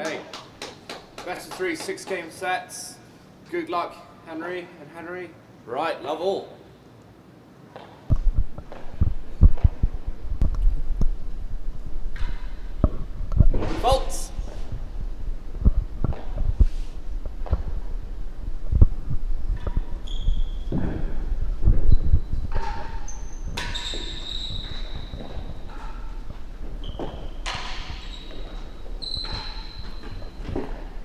Okay. Best of 3, 6-game sets. Good luck, Henry and Henry. Right, love all. Faults.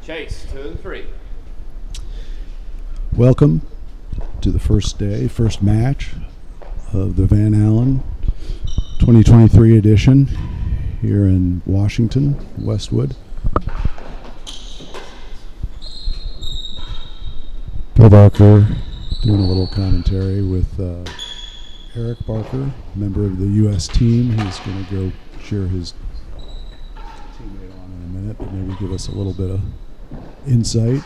Chase, 2 and 3. Welcome to the first match of the Van Alen 2023 edition here in Washington, Westwood. Bill Barker doing a little commentary with Eric Barker, member of the U.S. team. He's going to go share his teammate on in a minute, but maybe give us a little bit of insight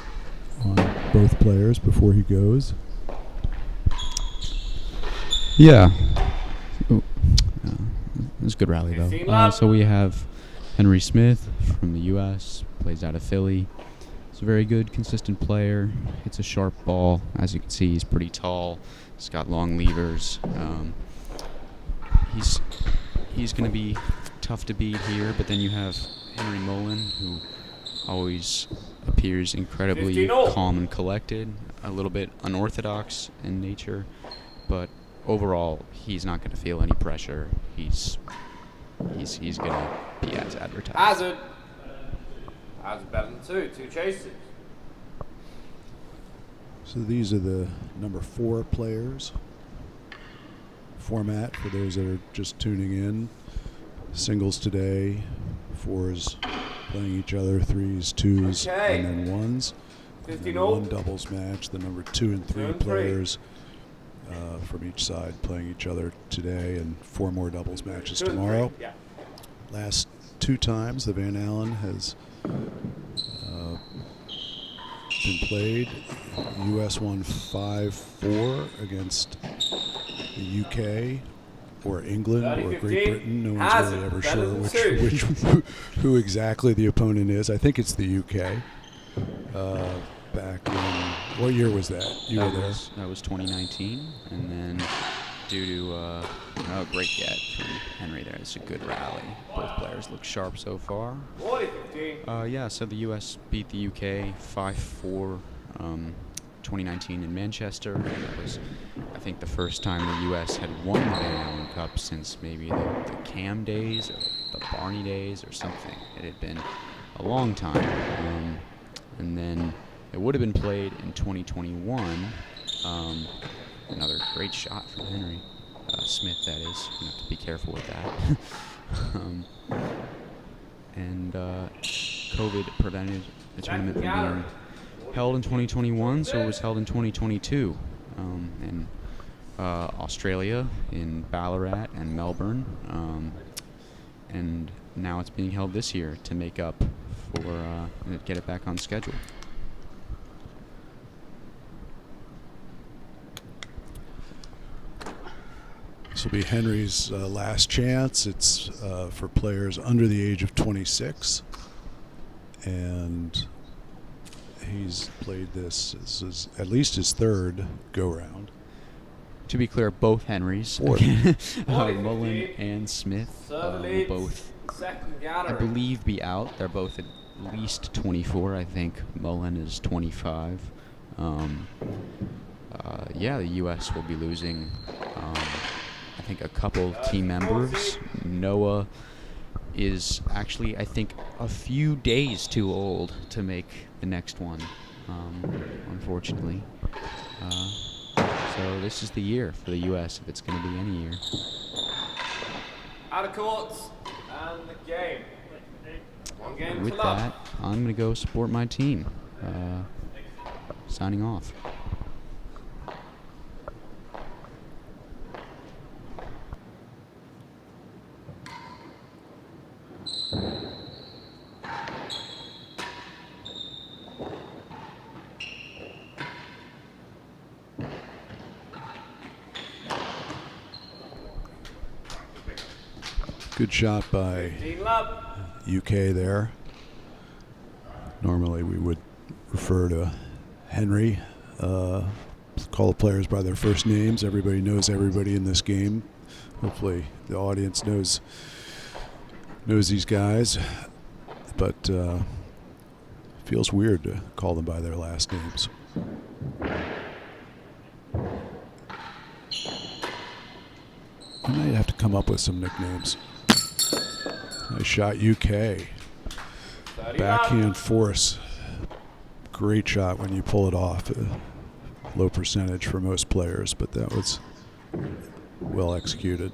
on both players before he goes. Yeah. It was a good rally, though. So we have Henry Smith from the U.S., plays out of Philly. He's a very good, consistent player. Hits a sharp ball. As you can see, he's pretty tall. He's got long levers. He's going to be tough to beat here, but then you have Henry Mullan, who always appears incredibly calm and collected, a little bit unorthodox in nature, but overall, he's not going to feel any pressure. He's going to be as advertised. Hazard better than 2 chases. So these are the number 4 players. Format for those that are just tuning in. Singles today, 4s playing each other, 3s, 2s, and then 1s. And then one doubles match, the number 2 and 3 players from each side playing each other today, and 4 more doubles matches tomorrow. Last 2 times the Van Alen has been played. The U.S. won 5-4 against the UK or England or Great Britain. No one's really ever sure who exactly the opponent is. I think it's the UK. Back in, what year was that? That was 2019, and then due to great get from Henry there. It's a good rally. Both players look sharp so far. So the U.S. beat the UK 5-4 2019 in Manchester. That was, I think, the first time the U.S. had won the Van Alen Cup since maybe the Cam days or the Barney days or something. It had been a long time. And then it would have been played in 2021. Another great shot from Henry Smith, that is. You have to be careful with that. And COVID prevented the tournament from being held in 2021, so it was held in 2022 in Australia, in Ballarat and Melbourne, and now it's being held this year to make up for get it back on schedule. This will be Henry's last chance. It's for players under the age of 26, and he's played this is at least his 3rd go-round. To be clear, both Henrys, Mullan and Smith, will both, I believe, be out. They're both at least 24. I think Mullan is 25. The U.S. will be losing, I think, a couple team members. Noah is actually, I think, a few days too old to make the next one, unfortunately. So this is the year for the U.S. if it's going to be any year. Out of courts and the game. One game With to love. that, I'm going to go support my team. Signing off. Good shot by UK there. Normally we would refer to Henry, call the players by their first names. Everybody knows everybody in this game. Hopefully the audience knows these guys, but feels weird to call them by their last names. You might have to come up with some nicknames. Nice shot, UK. Backhand force. Great shot when you pull it off. Low percentage for most players, but that was well executed.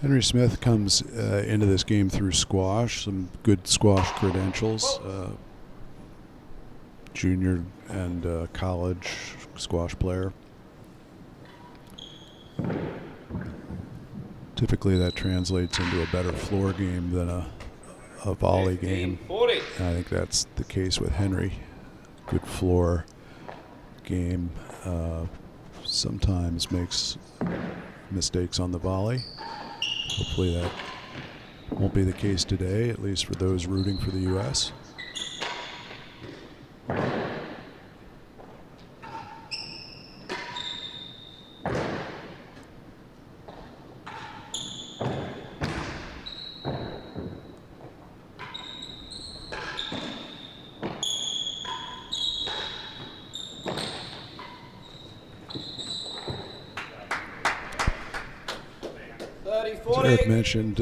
Henry Smith comes into this game through squash, some good squash credentials, junior and college squash player. Typically that translates into a better floor game than a volley game. And I think that's the case with Henry. Good floor game, sometimes makes mistakes on the volley. Hopefully that won't be the case today, at least for those rooting for the U.S. As Eric mentioned,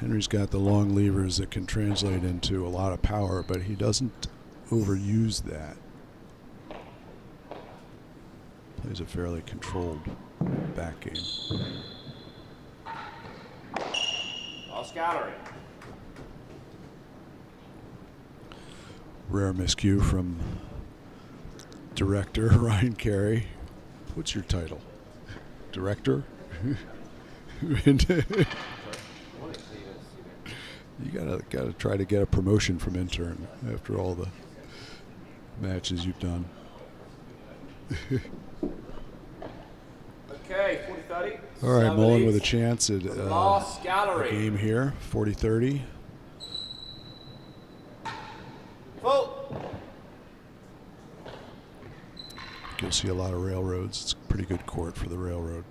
Henry's got the long levers that can translate into a lot of power, but he doesn't overuse that. Plays a fairly controlled back game. Lost gallery. Rare miscue from director Ryan Carey. What's your title? Director? You gotta try to get a promotion from intern after all the matches you've done. Okay, 40-30. All right, Mullan with a chance at Last gallery. a game here, 40-30. Full. You'll see a lot of railroads. It's a pretty good court for the railroad.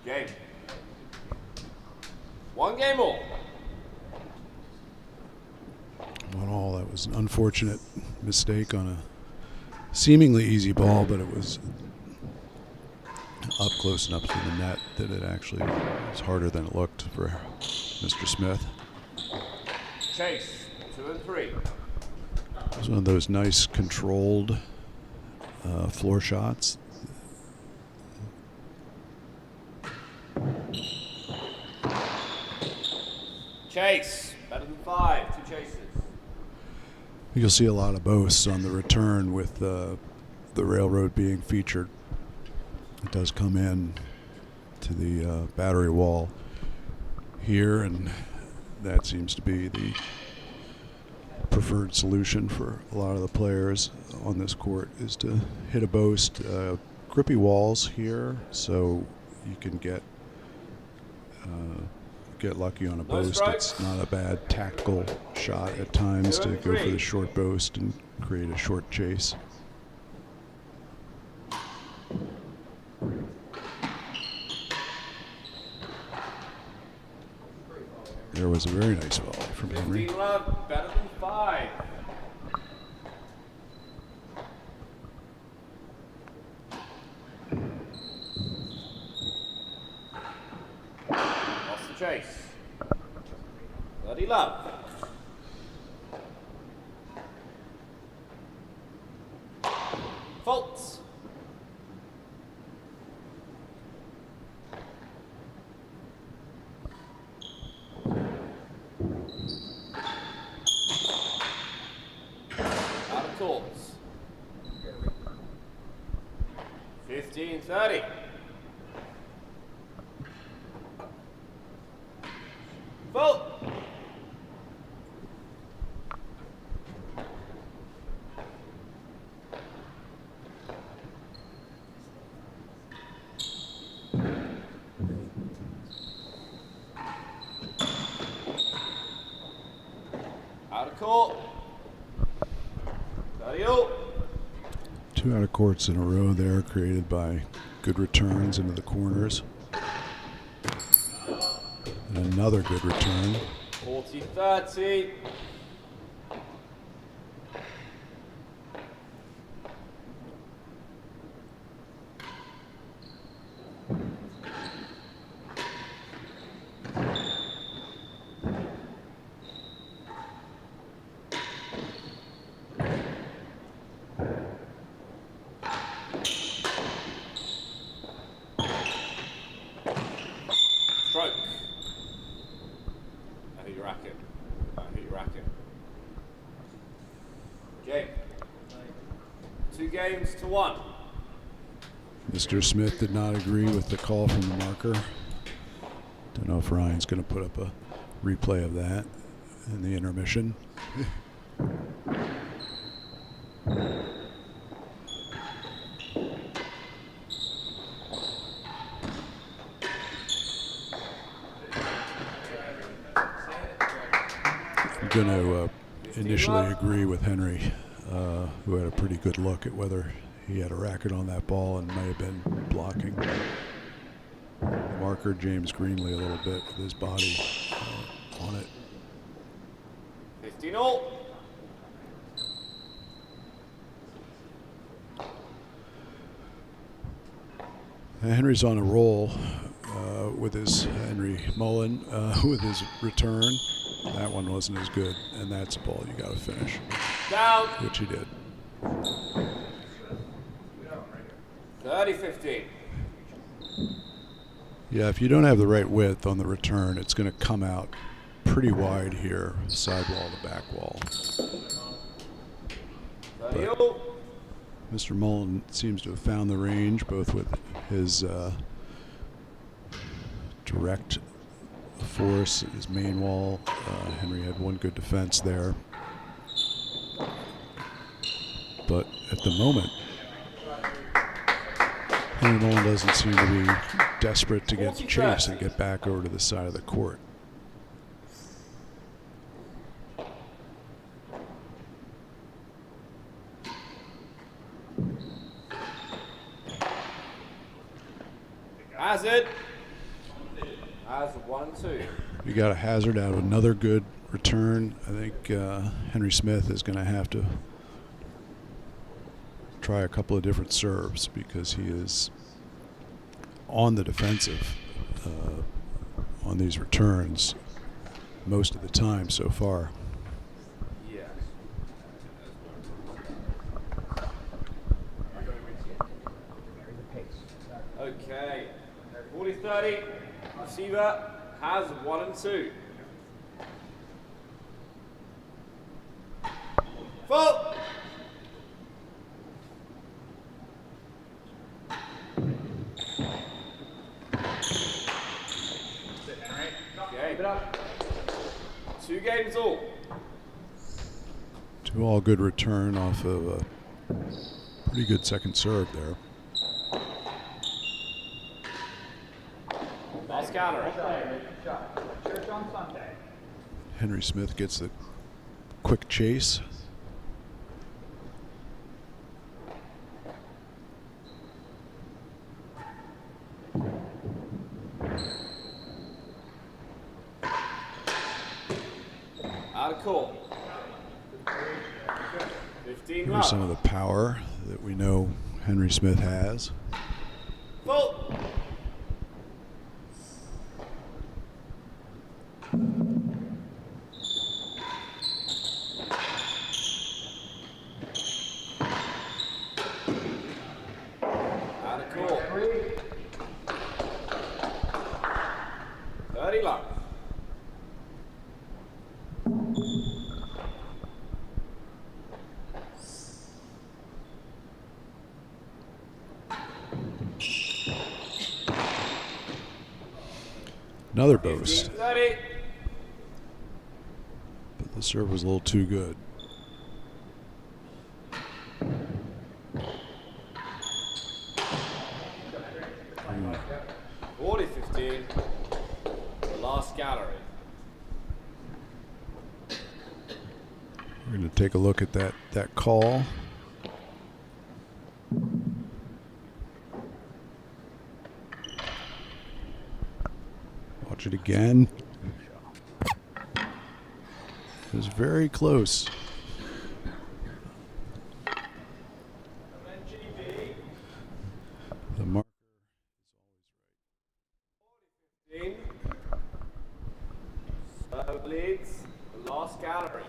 Game. One game all. 1-1. That was an unfortunate mistake on a seemingly easy ball, but it was up close enough to the net that it actually was harder than it looked for Mr. Smith. Chase, 2 and 3. It was one of those nice controlled floor shots. Chase, better than 5, 2 chases. You'll see a lot of boasts on the return with the railroad being featured. It does come in to the battery wall here, and that seems to be the preferred solution for a lot of the players on this court, is to hit a boast. Grippy walls here, so you can get lucky on a boast. It's not a bad tactical shot at times to go for the short boast and create a short chase. There was a very nice volley from Henry. 15 love, better than 5. Lost the chase. 30 love. Faults. Out of courts. 15-30. Full. Out of court. 30-all. 2 out of courts in a row there, created by good returns into the corners. And another good return. 40-30. Stroke. I hit your racket. I hit your racket. Game. 2 games to 1. Mr. Smith did not agree with the call from the marker. Don't know if Ryan's going to put up a replay of that in the intermission. I'm going to initially agree with Henry, who had a pretty good look at whether he had a racket on that ball and may have been blocking the marker, James Greenlee, a little bit with his body on it. 15-all. Henry's on a roll with his Mullan with his return. That one wasn't as good, and that's a ball you got to finish, Down. which he did. 30-15. Yeah, if you don't have the right width on the return, it's going to come out pretty wide here, sidewall to back wall. 30-all. Mr. Mullan seems to have found the range, both with his direct force, his main wall. Henry had one good defense there. But at the moment, Henry Mullan doesn't seem to be desperate to get chase and get back over to the side of the court. Hazard. Hazard 1-2. We got a hazard out of another good return. I think Henry Smith is going to have to try a couple of different serves because he is on the defensive on these returns most of the time so far. Yeah. Okay. 40-30. Receiver has 1 and 2. Full. Okay. 2 games all. 2 all good return off of a pretty good second serve there. Last counter. Henry Smith gets the quick chase. Out of court. 15 Here's some of the power that we know Henry Smith has. Full. Out of court. 30 love. Another boast. 30. But the serve was a little too good. Mm. 40-15. The last gallery. We're going to take a look at that call. Watch it again. It was very close. The marker is always right. Serve leads the last gallery.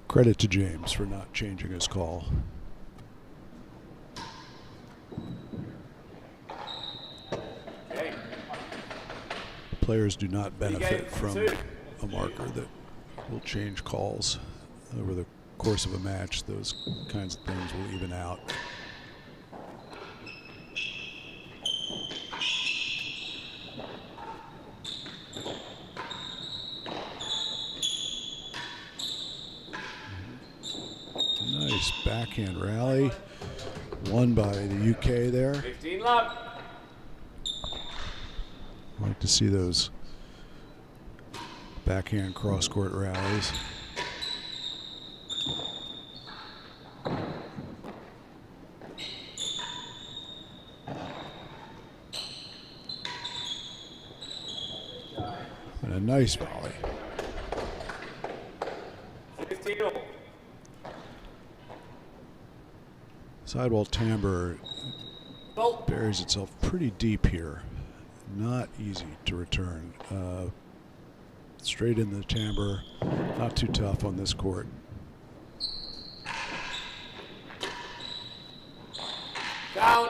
Credit to James for not changing his call. Okay. Players do not benefit from a marker that will change calls over the course of a match. Those kinds of things will even out. Nice backhand rally, won by the UK there. 15 love. I like to see those backhand cross-court rallies. And a nice volley. 15 all. Sidewall timbre buries itself pretty deep here. Not easy to return. Straight in the timbre, not too tough on this court. Down.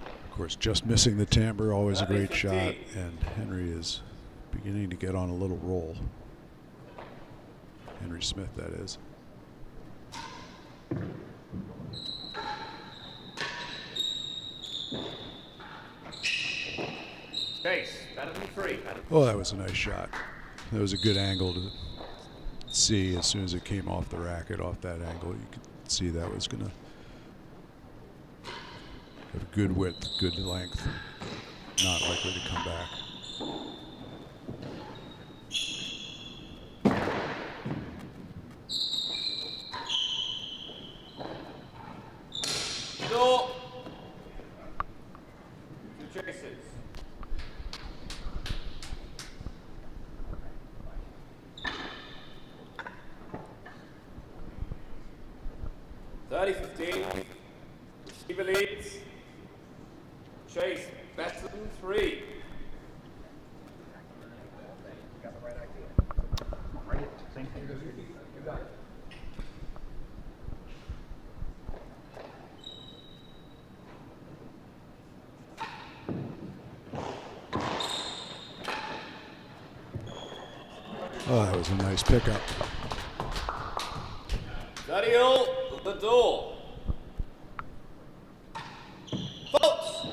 Of course, just missing the timbre, always a great shot, and Henry is beginning to get on a little roll. Henry Smith, that is. Chase, better than 3. Oh, that was a nice shot. That was a good angle to see as soon as it came off the racket, off that angle. You could see that was going to have a good width, good length. Not likely to come back. Door. 2 chases. Receiver leads. Chase, better than 3. Oh, that was a nice pickup. 30 all, the door. Folks.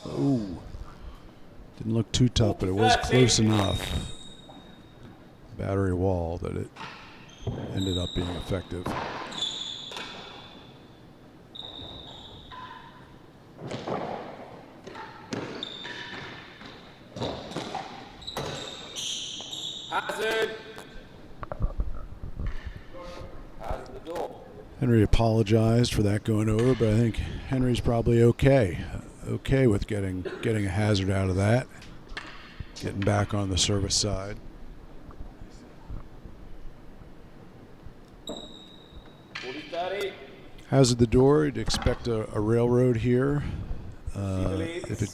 Oh, didn't look too tough, but it was close enough. Battery wall that it ended up being effective. Hazard the door. Henry apologized for that going over, but I think Henry's probably okay with getting a hazard out of that, getting back on the service side. 40-30. Hazard the door. You'd expect a railroad here. If it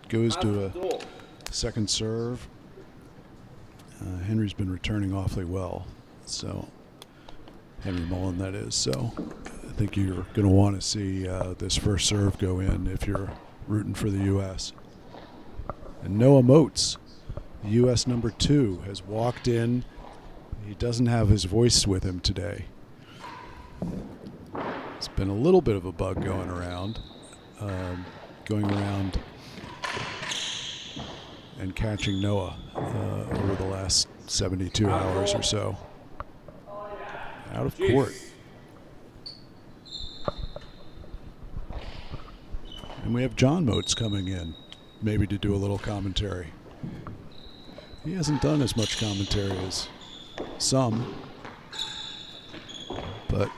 goes to a second serve, Henry's been returning awfully well. So Henry Mullan, that is. So I think you're going to want to see this first serve go in if you're rooting for the U.S. And Noah Moats, the U.S. number 2, has walked in He doesn't have his voice with him today. It's been a little bit of a bug going around and catching Noah over the last 72 hours or so. Out of court. And we have John Moats coming in, maybe to do a little commentary. He hasn't done as much commentary as some, but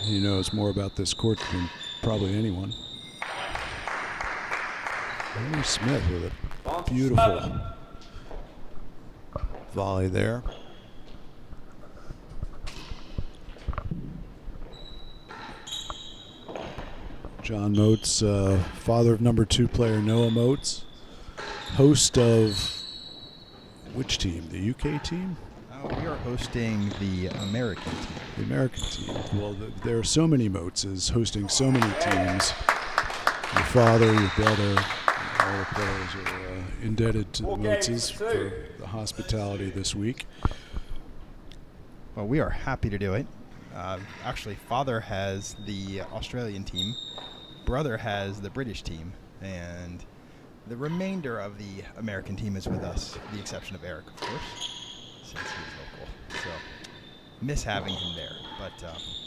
he knows more about this court than probably anyone. Henry Smith with a beautiful volley there. John Moats, father of number 2 player Noah Moats, host of which team? The UK team? We are hosting the American team. The American team. Well, there are so many Moatses hosting so many teams. Your father, your brother, all the players are indebted to the Moatses for the hospitality this week. Well, we are happy to do it. Actually, father has the Australian team, brother has the British team, and the remainder of the American team is with us, the exception of Eric, of course, since he's local. So, miss having him there. But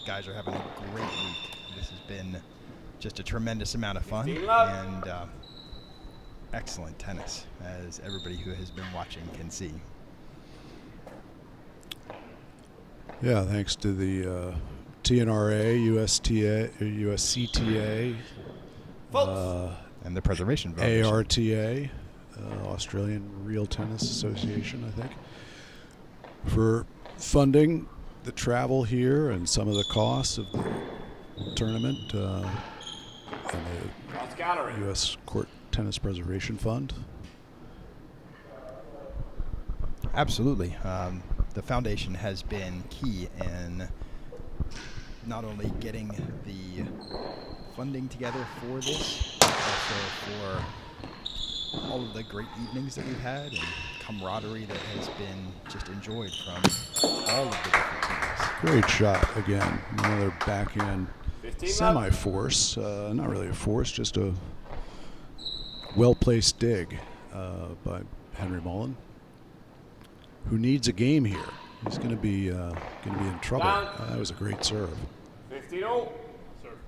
guys are having a great week. This has been just a tremendous amount of fun and excellent tennis, as everybody who has been watching can see. Yeah, thanks to the TNRA, USCTA, and the Preservation Foundation. ARTA, Australian Real Tennis Association, I think, for funding the travel here and some of the costs of the tournament and the U.S. Court Tennis Preservation Fund. Absolutely. The foundation has been key in not only getting the funding together for this, but also for all of the great evenings that we've had and camaraderie that has been just enjoyed from all of the different teams. Great shot again. Another backhand semi-force. Not really a force, just a well-placed dig by Henry Mullan, who needs a game here. He's going to be in trouble. That was a great serve. 15-0. Serve.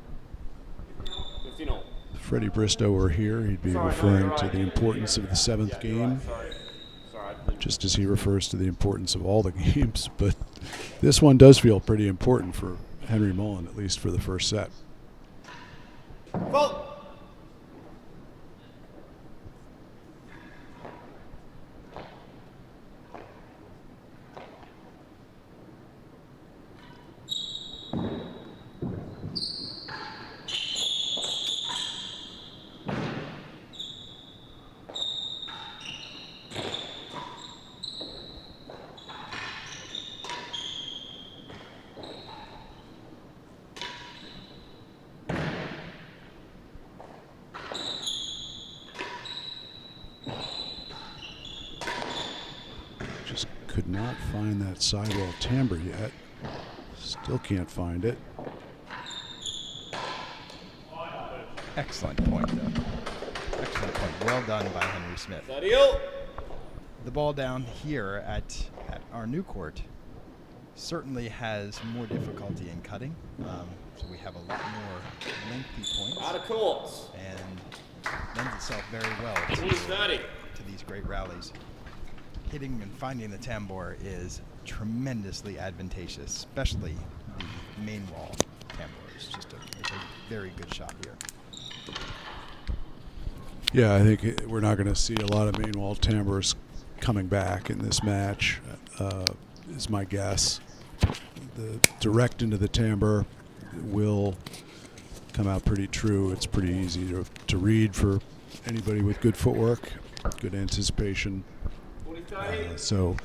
15-0. If Freddie Bristow were here, he'd be referring to the importance of the 7th game, just as he refers to the importance of all the games. But this one does feel pretty important for Henry Mullan, at least for the first set. Fault. Could not find that sidewall timbre yet. Still can't find it. Excellent point, though. Excellent point. Well done by Henry Smith. The ball down here at our new court certainly has more difficulty in cutting. So we have a lot more lengthy points. Out of court. And lends itself very well to these great rallies. Hitting and finding the tambour is tremendously advantageous, especially the main wall tambour. It's a very good shot here. Yeah, I think we're not going to see a lot of main wall tambours coming back in this match, is my guess. The direct into the timbre will come out pretty true. It's pretty easy to read for anybody with good footwork, good anticipation. So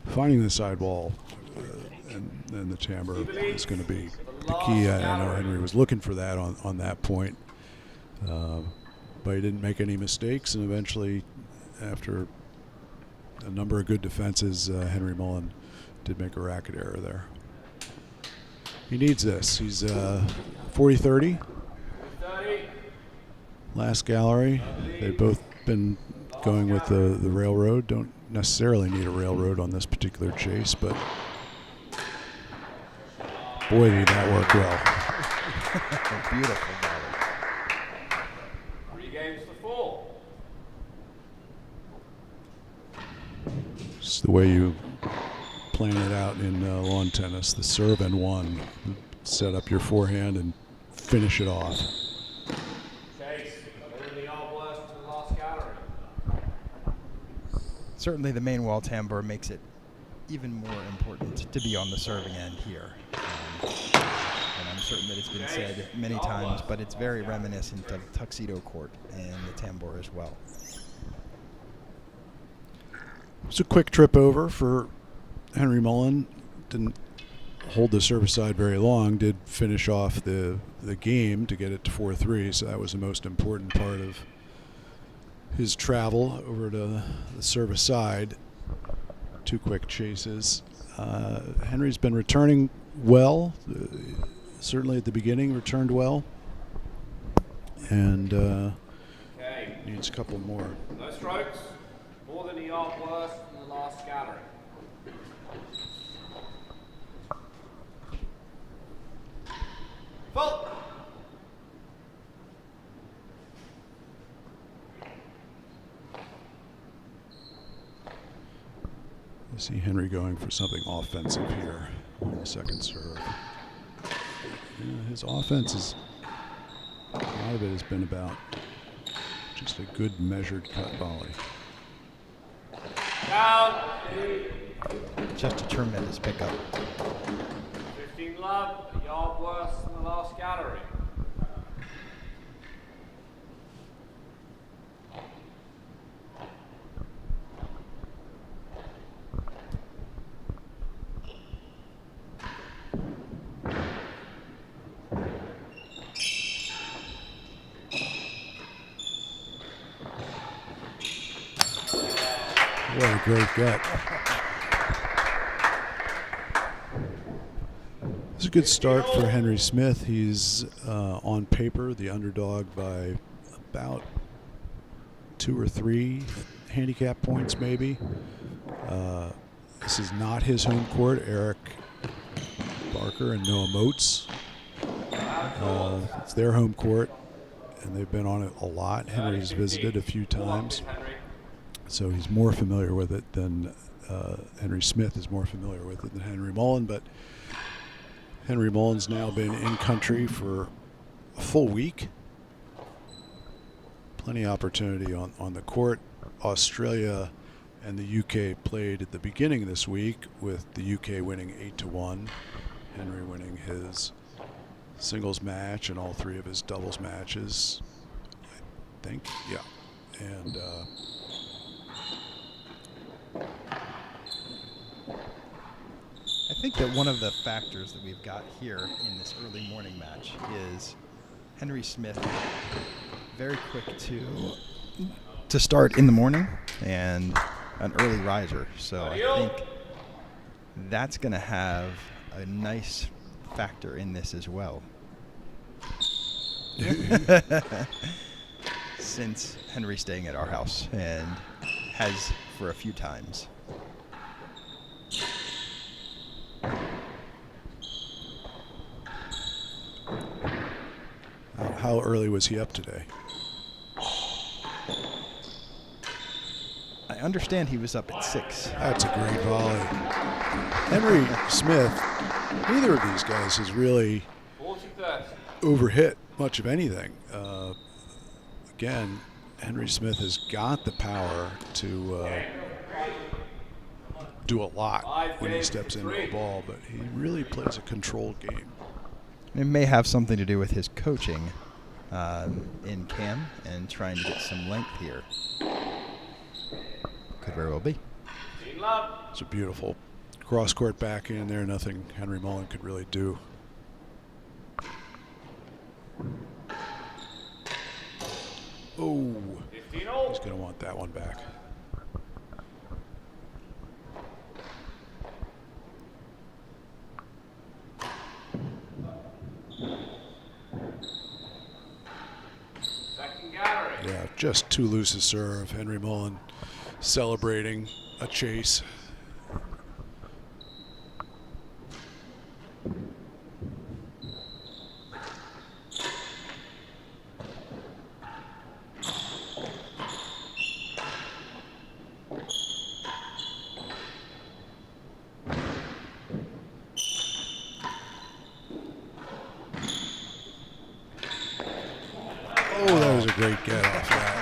finding the sidewall and the timbre is going to be the key. I know Henry was looking for that on that point, but he didn't make any mistakes, and eventually, after a number of good defenses, Henry Mullan Did make a racket error there. He needs this. He's 40-30. Last gallery. They've both been going with the railroad. Don't necessarily need a railroad on this particular chase, but boy, did that work well. Beautiful volley. 3 games to 4. It's the way you plan it out in lawn tennis. The serve and one. Set up your forehand and finish it off. Chase, over the arm to the last gallery. Certainly the main wall tambour makes it even more important to be on the serving end here. And I'm certain that it's been said many times, but it's very reminiscent of tuxedo court and the tambour as well. It's a quick trip over for Henry Mullan. Didn't hold the service side very long. Did finish off the game to get it to 4-3, so that was the most important part of his travel over to the service side. 2 quick chases. Henry's been returning well. Certainly at the beginning returned well. And needs a couple more. No strokes. More than a yard worse than the last gallery. Full. I see Henry going for something offensive here on the second serve. Yeah, his offense is, a lot of it has been about just a good measured cut volley. Down. Just a tremendous pickup. 15 love, a yard worse than the last gallery. What a great gut. It's a good start for Henry Smith. He's on paper the underdog by about 2 or 3 handicap points maybe. This is not his home court. Eric Barker and Noah Moats. It's their home court, and they've been on it a lot. Henry's visited a few times, so he's more familiar with it than Henry Smith is more familiar with it than Henry Mullan. But Henry Mullan's now been in country for a full week. Plenty of opportunity on the court. Australia and the UK played at the beginning of this week, with the UK winning 8-1. Henry winning his singles match and all 3 of his doubles matches, I think. Yeah. And I think that one of the factors that we've got here in this early morning match is Henry Smith very quick to start in the morning and an early riser. So I think that's going to have a nice factor in this as well. Since Henry's staying at our house and has for a few times. how early was he up today? I understand he was up at 6. That's a great volley. Henry Smith, neither of these guys has really overhit much of anything. Again, Henry Smith has got the power to do a lot when he steps into the ball, but he really plays a controlled game. It may have something to do with his coaching in Cam and trying to get some length here. Could very well be. It's a beautiful cross-court back in there. Nothing Henry Mullan could really do. Oh, he's going to want that one back. just too loose a serve. Henry Mullan celebrating a chase. Oh, that was a great get off that.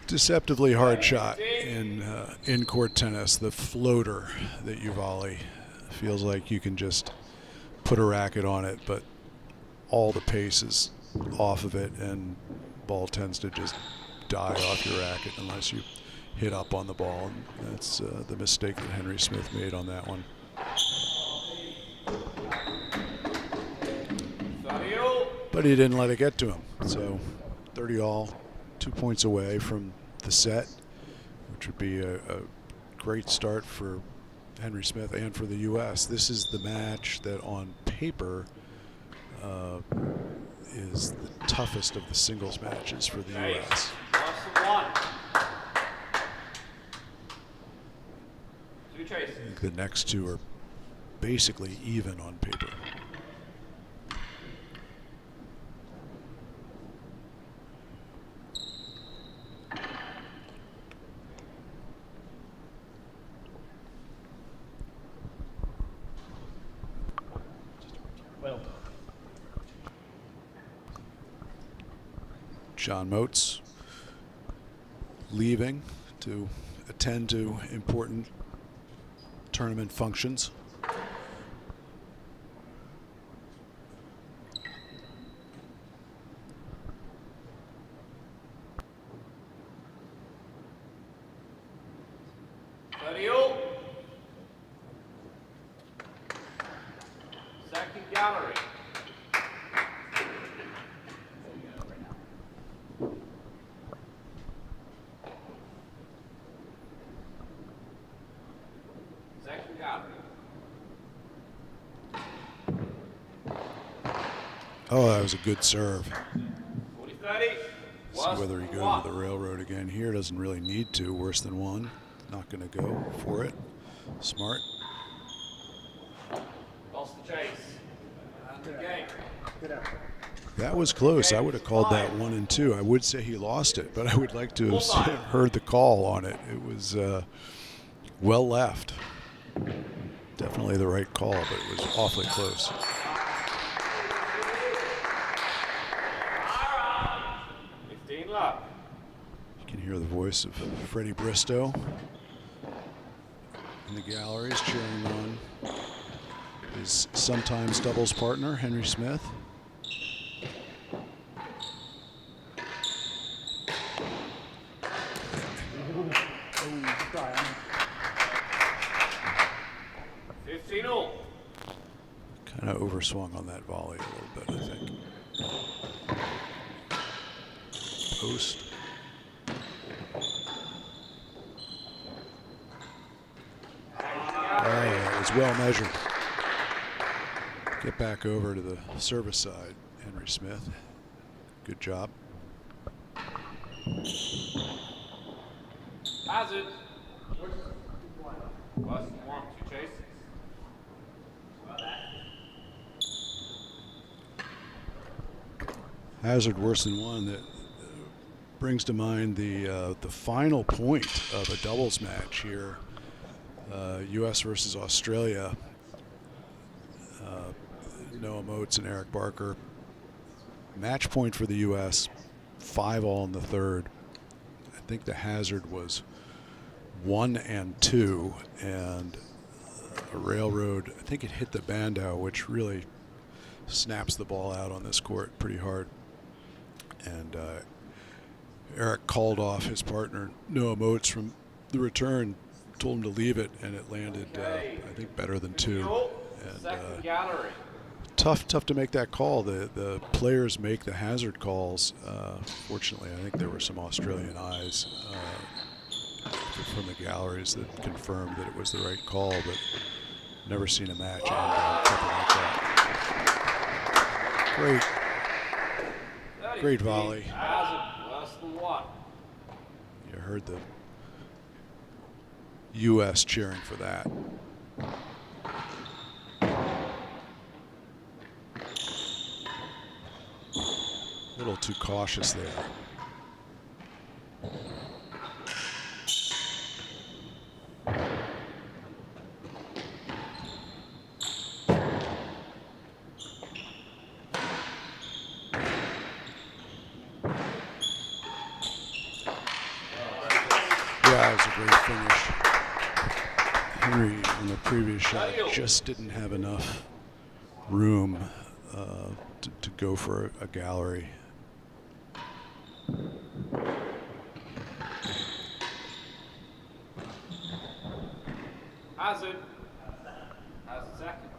Deceptively hard shot in court tennis. The floater that you volley feels like you can just put a racket on it, but all the pace is off of it, and ball tends to just die off your racket unless you hit up on the ball. And that's the mistake that Henry Smith made on that one. But he didn't let it get to him. So 30 all, 2 points away from the set, which would be a great start for Henry Smith and for the U.S. This is the match that on paper is the toughest of the singles matches for the U.S. I think the next two are basically even on paper. John Moats leaving to attend to important tournament functions. Second gallery. Oh, that was a good serve. 40-30. See whether he goes to the railroad again here. Doesn't really need to. Worse than one. Not going to go for it. Smart. Lost the chase. And the game. That was close. I would have called that 1 and 2. I would say he lost it, but I would like to have heard the call on it. It was well left. Definitely the right call, but it was awfully close. You can hear the voice of Freddie Bristow in the galleries cheering on his sometimes doubles partner, Henry Smith. Kind of overswung on that volley a little bit, I think. Post. Oh, that was well measured. Get back over to the service side, Henry Smith. Good job. Hazard. Plus 1, 2 chases. Hazard worse than one. That brings to mind the final point of a doubles match here. U.S. versus Australia. Noah Moats and Eric Barker. Match point for the U.S. 5 all in the third. I think the hazard was 1 and 2, and a railroad. I think it hit the bandeau, which really snaps the ball out on this court pretty hard. And Eric called off his partner Noah Moats from the return, told him to leave it, and it landed, I think, better than 2. And tough to make that call. The players make the hazard calls. Fortunately, I think there were some Australian eyes from the galleries that confirmed that it was the right call, but never seen a match end something like that. Great Great volley. Hazard, worse than one. You heard the U.S. cheering for that. A little too cautious there. Yeah, it was a great finish. Henry on the previous shot just didn't have enough room to go for a gallery. Hazard. Hazard second.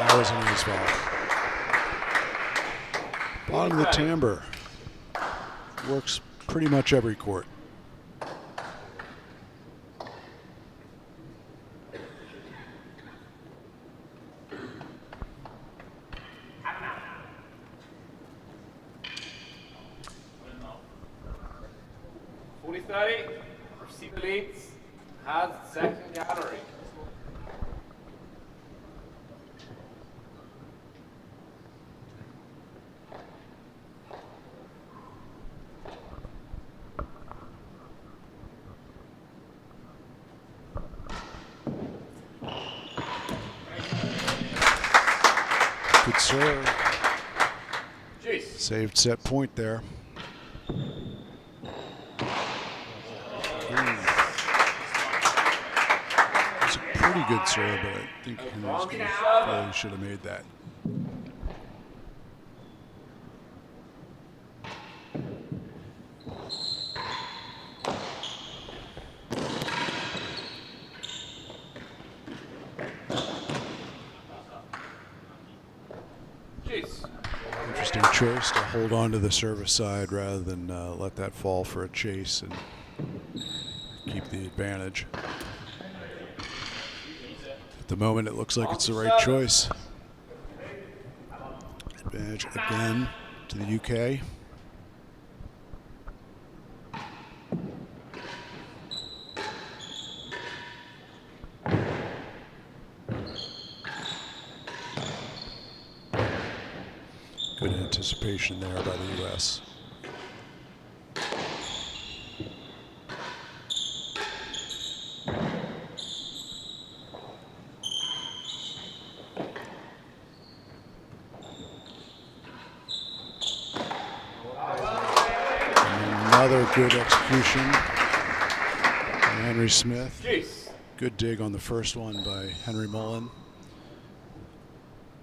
That was a nice ball. Bottom of the timbre. Works pretty much every court. Receiver leads. Has second gallery. Good serve. Jeez. Saved set point there. It's a pretty good serve, but I think Henry's probably should have made that. Interesting choice to hold on to the service side rather than let that fall for a chase and keep the advantage. At the moment, it looks like it's the right choice. Advantage again to the UK. Good anticipation there by the U.S. Another good execution by Henry Smith. Good dig on the first one by Henry Mullan.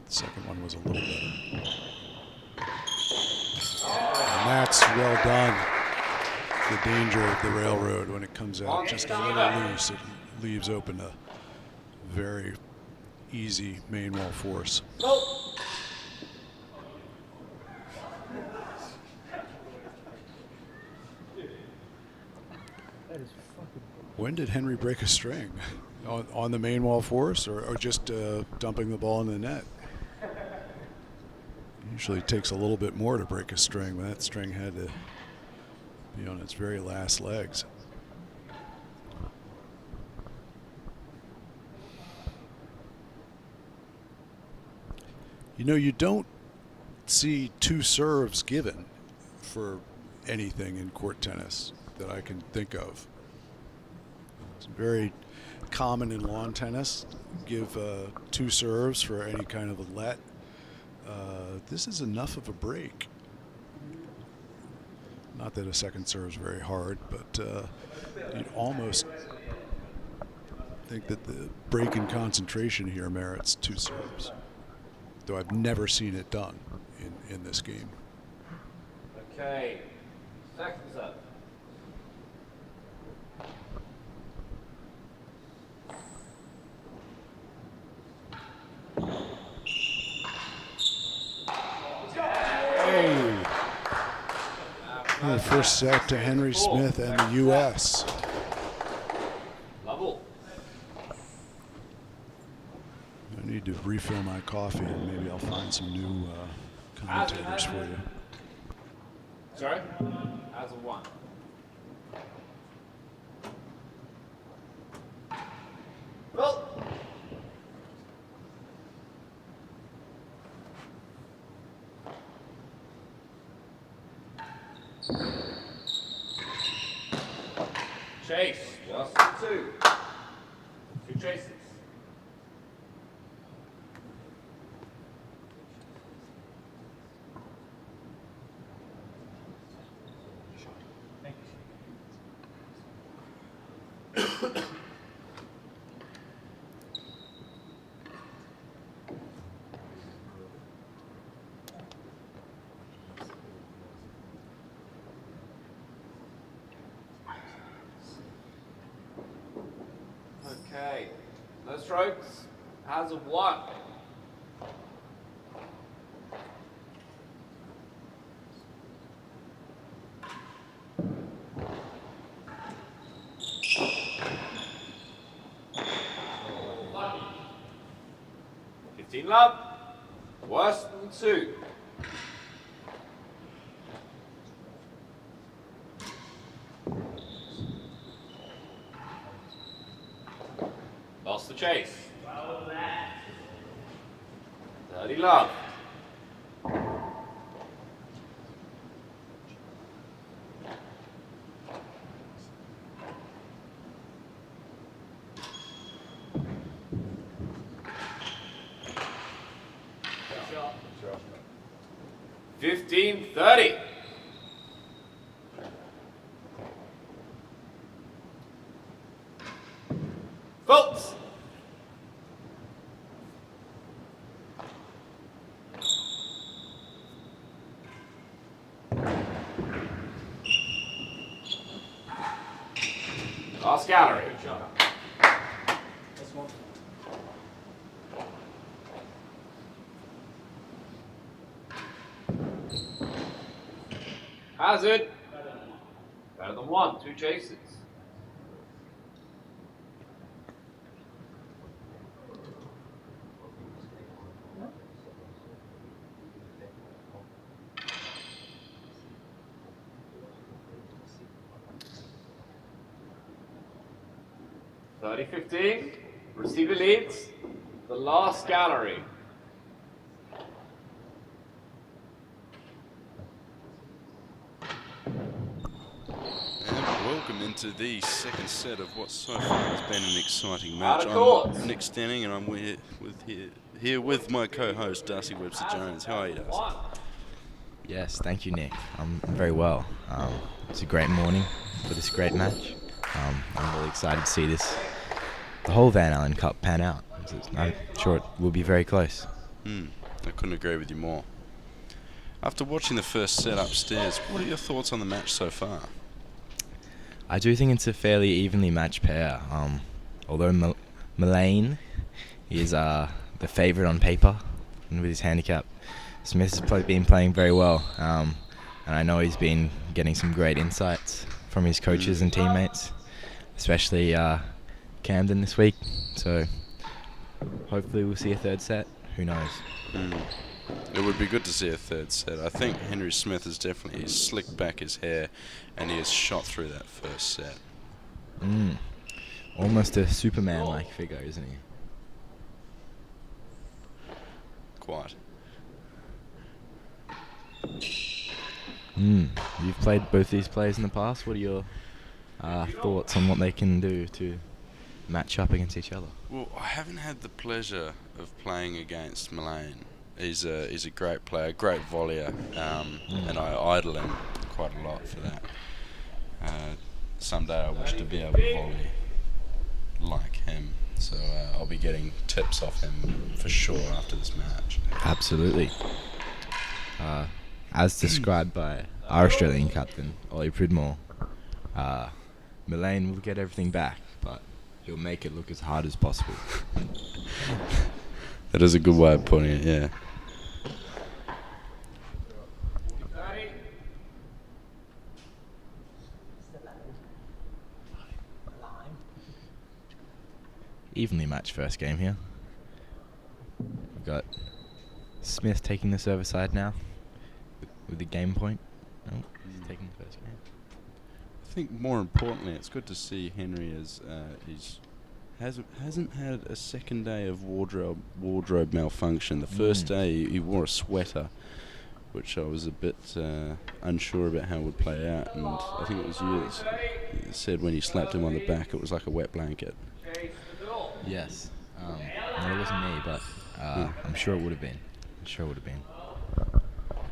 The second one was a little better. And that's well done. The danger of the railroad when it comes out just a little loose, it leaves open a very easy main wall force. When did Henry break a string? On the main wall force or just dumping the ball in the net? Usually takes a little bit more to break a string, but that string had to be on its very last legs. You know, you don't see two serves given for anything in court tennis that I can think of. It's very common in lawn tennis. Give two serves for any kind of a let. This is enough of a break. Not that a second serve is very hard, but you'd almost think that the break in concentration here merits two serves. Though I've never seen it done in this game. Okay, seconds up. The first set to Henry Smith and the U.S. Level. I need to refill my coffee and maybe I'll find some new commentators for you. Sorry? As a 1. Well. Chase. Just 2. 2 chases. Okay, no strokes, as of 1. Lucky. 15 love, worse than 2. Lost the chase. 30 love. Shot. 15-30. Folks. Last gallery. Hazard. Better than 1. 2 chases. (30-15). Receiver leads. The last gallery. Welcome into the second set of what so far has been an exciting match. I'm Nick Stanning and I'm here with my co-host Darcy Webster-Jones. How are you, Darcy? Yes, thank you, Nick. I'm very well. It's a great morning for this great match. I'm really excited to see the whole Van Alen Cup pan out. I'm sure it will be very close. I couldn't agree with you more. After watching the first set upstairs, what are your thoughts on the match so far? I do think it's a fairly evenly matched pair. Although Mullan is the favourite on paper, and with his handicap, Smith has been playing very well. And I know he's been getting some great insights from his coaches and teammates, especially Camden this week. So hopefully we'll see a third set. Who knows? It would be good to see a third set. I think Henry Smith has definitely slicked back his hair and he has shot through that first set. Almost a Superman-like figure, isn't he? Quite. You've played both these players in the past. What are your thoughts on what they can do to match up against each other? Well, I haven't had the pleasure of playing against Mullan. He's a great player, great volleyer, and I idol him quite a lot for that. Someday I wish to be able to volley like him, so I'll be getting tips off him for sure after this match. Absolutely. As described by our Australian captain, Ollie Pridmore, Mullan will get everything back, but he'll make it look as hard as possible. That is a good way of putting it, yeah. evenly matched first game here. We've got Smith taking the server side now with the game point. Oh, he's taking the first game. I think more importantly, it's good to see Henry as hasn't had a second day of wardrobe malfunction. The first day he wore a sweater, which I was a bit unsure about how it would play out, and I think it was you that said when you slapped him on the back it was like a wet blanket. Yes. No, it wasn't me, but I'm sure it would have been.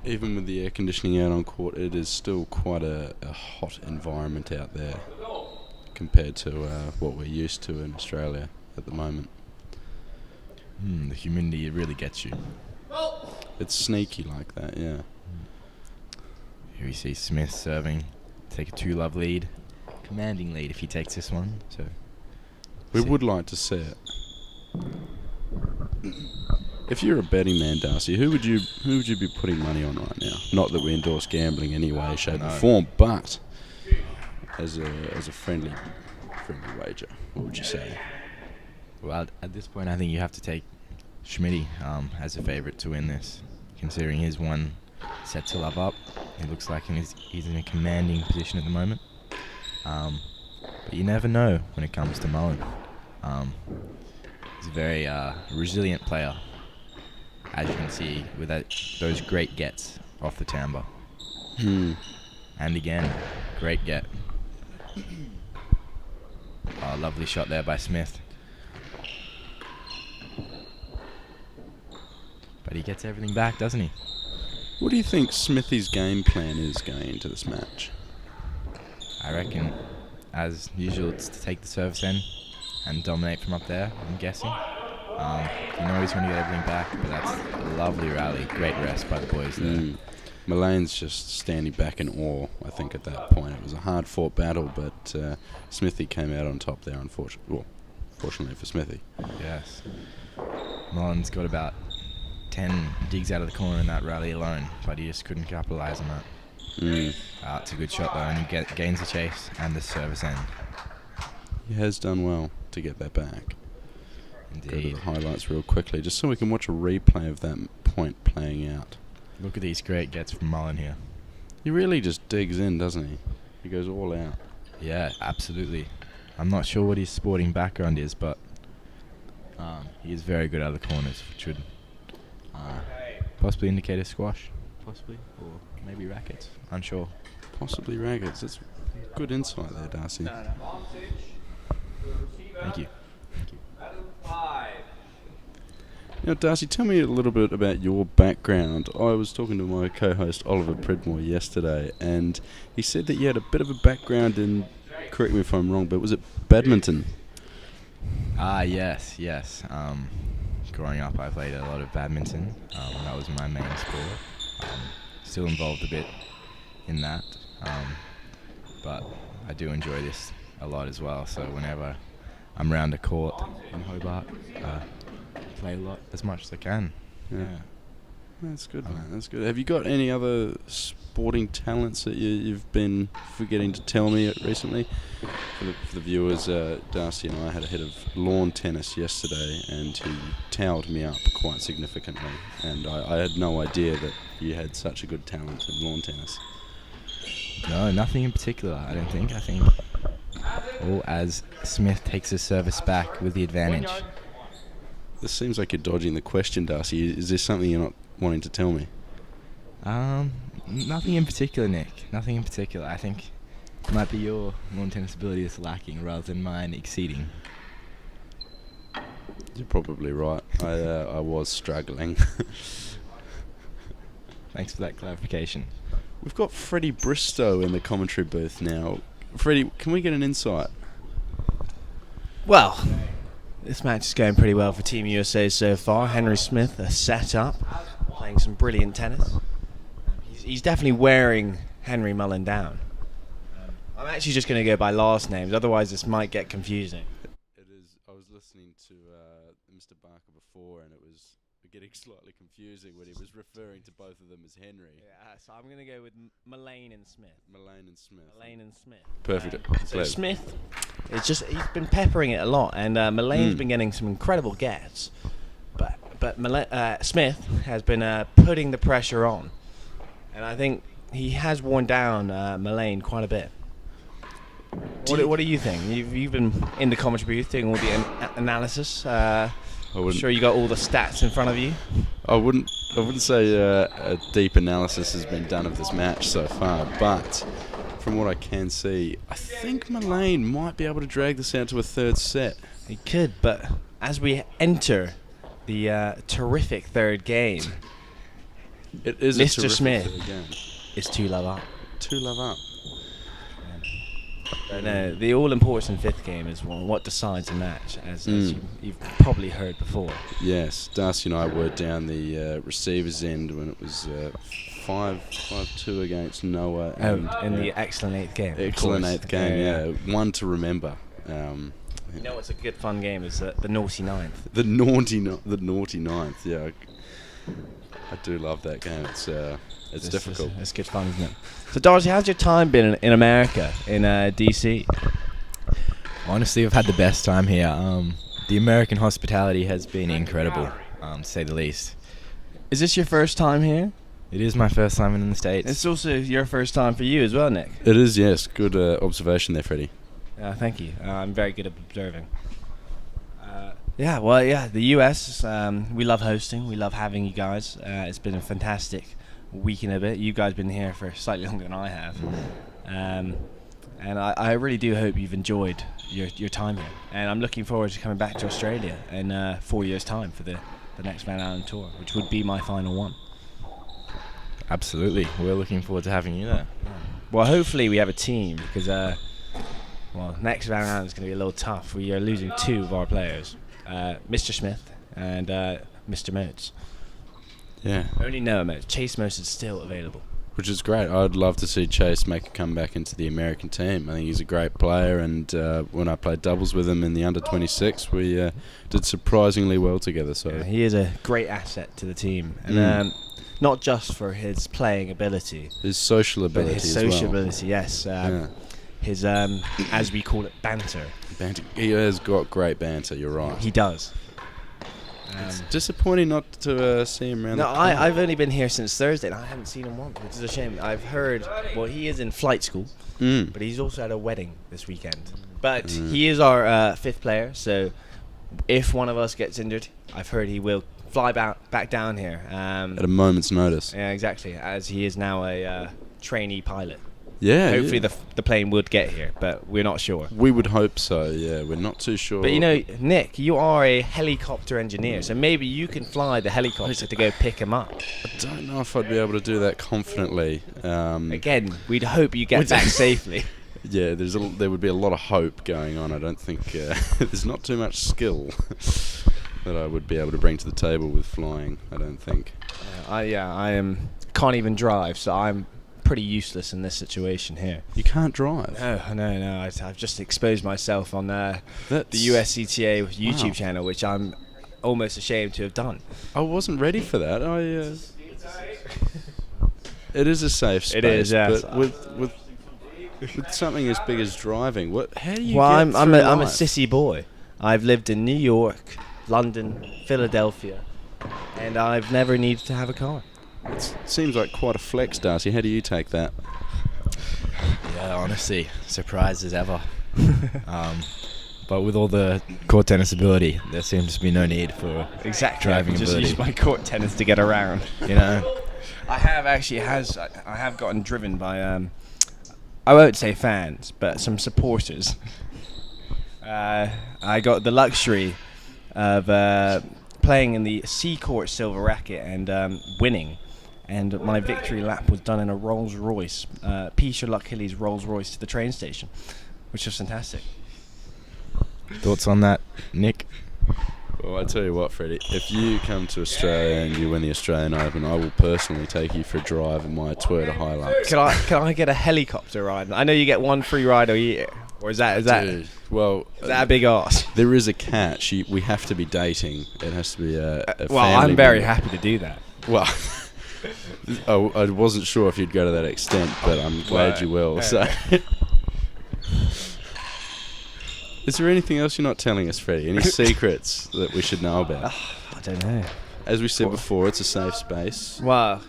Even with the air conditioning out on court, it is still quite a hot environment out there compared to what we're used to in Australia at the moment. The humidity, it really gets you. It's sneaky like that, yeah. Here we see Smith serving, take a 2-love lead, commanding lead if he takes this one. So we would like to see it. If you're a betting man, Darcy, who would you be putting money on right now? Not that we endorse gambling in any way, shape, or form, but as a friendly wager, what would you say? Well, at this point, I think you have to take Schmitty as a favourite to win this, considering his one set to love up. It looks like he's in a commanding position at the moment. But you never know when it comes to Mullan. He's a very resilient player, as you can see with those great gets off the timbre. And again, great get. Oh, lovely shot there by Smith. But he gets everything back, doesn't he? What do you think Smithy's game plan is going into this match? I reckon, as usual, it's to take the service end and dominate from up there, I'm guessing. You know he's going to get everything back, but that's a lovely rally. Great rest by the boys there. Mullan's just standing back in awe, I think, at that point. It was a hard-fought battle, but Smithy came out on top there, fortunately for Smithy. Yes. Mullan's got about 10 digs out of the corner in that rally alone, but he just couldn't capitalise on that. It's a good shot, though, and he gains the chase and the service end. He has done well to get that back. Indeed. Go to the highlights real quickly, just so we can watch a replay of that point playing out. Look at these great gets from Mullan here. He really just digs in, doesn't he? He goes all out. Yeah, absolutely. I'm not sure what his sporting background is, but he is very good out of the corners, which would possibly indicate a squash, possibly, or maybe rackets. Unsure. Possibly rackets. That's good insight there, Darcy. Thank you. Now, Darcy, tell me a little bit about your background. I was talking to my co-host Oliver Pridmore yesterday, and he said that you had a bit of a background in, correct me if I'm wrong, but was it badminton? Yes. Growing up, I played a lot of badminton. That was my main sport. Still involved a bit in that, but I do enjoy this a lot as well. So whenever I'm around a court in Hobart, play a lot, as much as I can. Yeah. That's good, man. That's good. Have you got any other sporting talents that you've been forgetting to tell me recently? For the viewers, Darcy and I had a hit of lawn tennis yesterday, and he towed me up quite significantly. And I had no idea that you had such a good talent in lawn tennis. No, nothing in particular, I don't think. I think as Smith takes his service back with the advantage. This seems like you're dodging the question, Darcy. Is there something you're not wanting to tell me? Nothing in particular, Nick. Nothing in particular. I think it might be your lawn tennis ability that's lacking rather than mine exceeding. You're probably right. I was struggling. Thanks for that clarification. We've got Freddie Bristow in the commentary booth now. Freddie, can we get an insight? Well, this match is going pretty well for Team USA so far. Henry Smith set up, playing some brilliant tennis. He's definitely wearing Henry Mullan down. I'm actually just going to go by last names, otherwise this might get confusing. It is. I was listening to Mr. Barker before, and it was a getting slightly confusing when he was referring to both of them as Henry. Yeah, so I'm going to go with Mullan and Smith. Mullan and Smith. Mullan and Smith. Perfect. So Glad- Smith, he's been peppering it a lot, and Mullan's been getting some incredible gets, but Smith has been putting the pressure on, and I think he has worn down Mullan quite a bit. What do you think? You've been in the commentary booth doing all the analysis. I'm sure you got all the stats in front of you. I wouldn't say a deep analysis has been done of this match so far, but from what I can see, I think Mullan might be able to drag this out to a third set. He could, but as we enter the terrific third game, It is Mr. a terrific Smith third game. is 2-love up. 2-love up. No, the all-important fifth game is what decides the match, as you've probably heard before. Yes, Darcy and I were down the receiver's end when it was 5-2 against Noah. And in the excellent eighth game. of Excellent course. eighth game, yeah. One to remember. You know what's a good fun game is the naughty ninth. The naughty ninth, yeah. I do love that game. It's difficult. It's good fun, isn't it? So, Darcy, how's your time been in America, in DC? Honestly, I've had the best time here. The American hospitality has been incredible, to say the least. Is this your first time here? It is my first time in the States. It's also your first time for you as well, Nick. It is, yes. Good observation there, Freddie. Thank you. I'm very good at observing. The US, we love hosting. We love having you guys. It's been a fantastic week and a bit. You guys have been here for slightly longer than I have. And I really do hope you've enjoyed your time here. And I'm looking forward to coming back to Australia in 4 years' time for the next Van Alen tour, which would be my final one. Absolutely. We're looking forward to having you there. Well, hopefully we have a team, because next Van Alen is going to be a little tough. We are losing two of our players, Mr. Smith and Mr. Motes. Yeah. Only Noah Motes. Chase Motes is still available. Which is great. I'd love to see Chase make a comeback into the American team. I think he's a great player, and when I played doubles with him in the under-26, we did surprisingly well together. So Yeah, he is a great asset to the team, and not just for his playing ability, his social but ability his as well. social ability. Yes, his as we call it, banter. He has got great banter. You're right. He does. It's disappointing not to see him around. No, the corner. I've only been here since Thursday, and I haven't seen him once, which is a shame. I've heard, he is in flight school, but he's also at a wedding this weekend. But he is our fifth player, so if one of us gets injured, I've heard he will fly back down here. At a moment's notice. Yeah, exactly, as he is now a trainee pilot. Yeah. Hopefully the plane would get here, but we're not sure. We would hope so, yeah. We're not too sure. But Nick, you are a helicopter engineer, so maybe you can fly the helicopter to go pick him up. I don't know if I'd be able to do that confidently. Again, we'd hope you get back safely. Yeah, there would be a lot of hope going on. I don't think there's not too much skill that I would be able to bring to the table with flying. I don't think. I can't even drive, so I'm pretty useless in this situation here. You can't drive. No. I've just exposed myself on the USCTA YouTube channel, which I'm almost ashamed to have done. I wasn't ready for that. It is a safe space. It is, yes. But with something as big as driving, how do you Well, get I'm through a life? sissy boy. I've lived in New York, London, Philadelphia, and I've never needed to have a car. It seems like quite a flex, Darcy. How do you take that? Yeah, honestly, surprised as ever. But with all the court tennis ability, there seems to be no need for driving just ability. use my court tennis to get around. You know, I have gotten driven by I won't say fans, but some supporters. I got the luxury of playing in the C Court Silver Racket and winning. And my victory lap was done in a Rolls Royce, Peter Luck-Hilly's Rolls Royce to the train station, which was fantastic. thoughts on that, Nick? Well, I tell you what, Freddie. If you come to Australia and you win the Australian Open, I will personally take you for a drive in my Toyota Hilux. Can I get a helicopter ride? I know you get one free ride a year. Or is that Dude, well, a big ask? there is a catch. We have to be dating. It has to be a Well, family I'm very member. happy to do that. Well, I wasn't sure if you'd go to that extent, but I'm glad you will. So, is there anything else you're not telling us, Freddie? Any secrets that we should know about? I don't know. As we said before, it's a safe space. Well,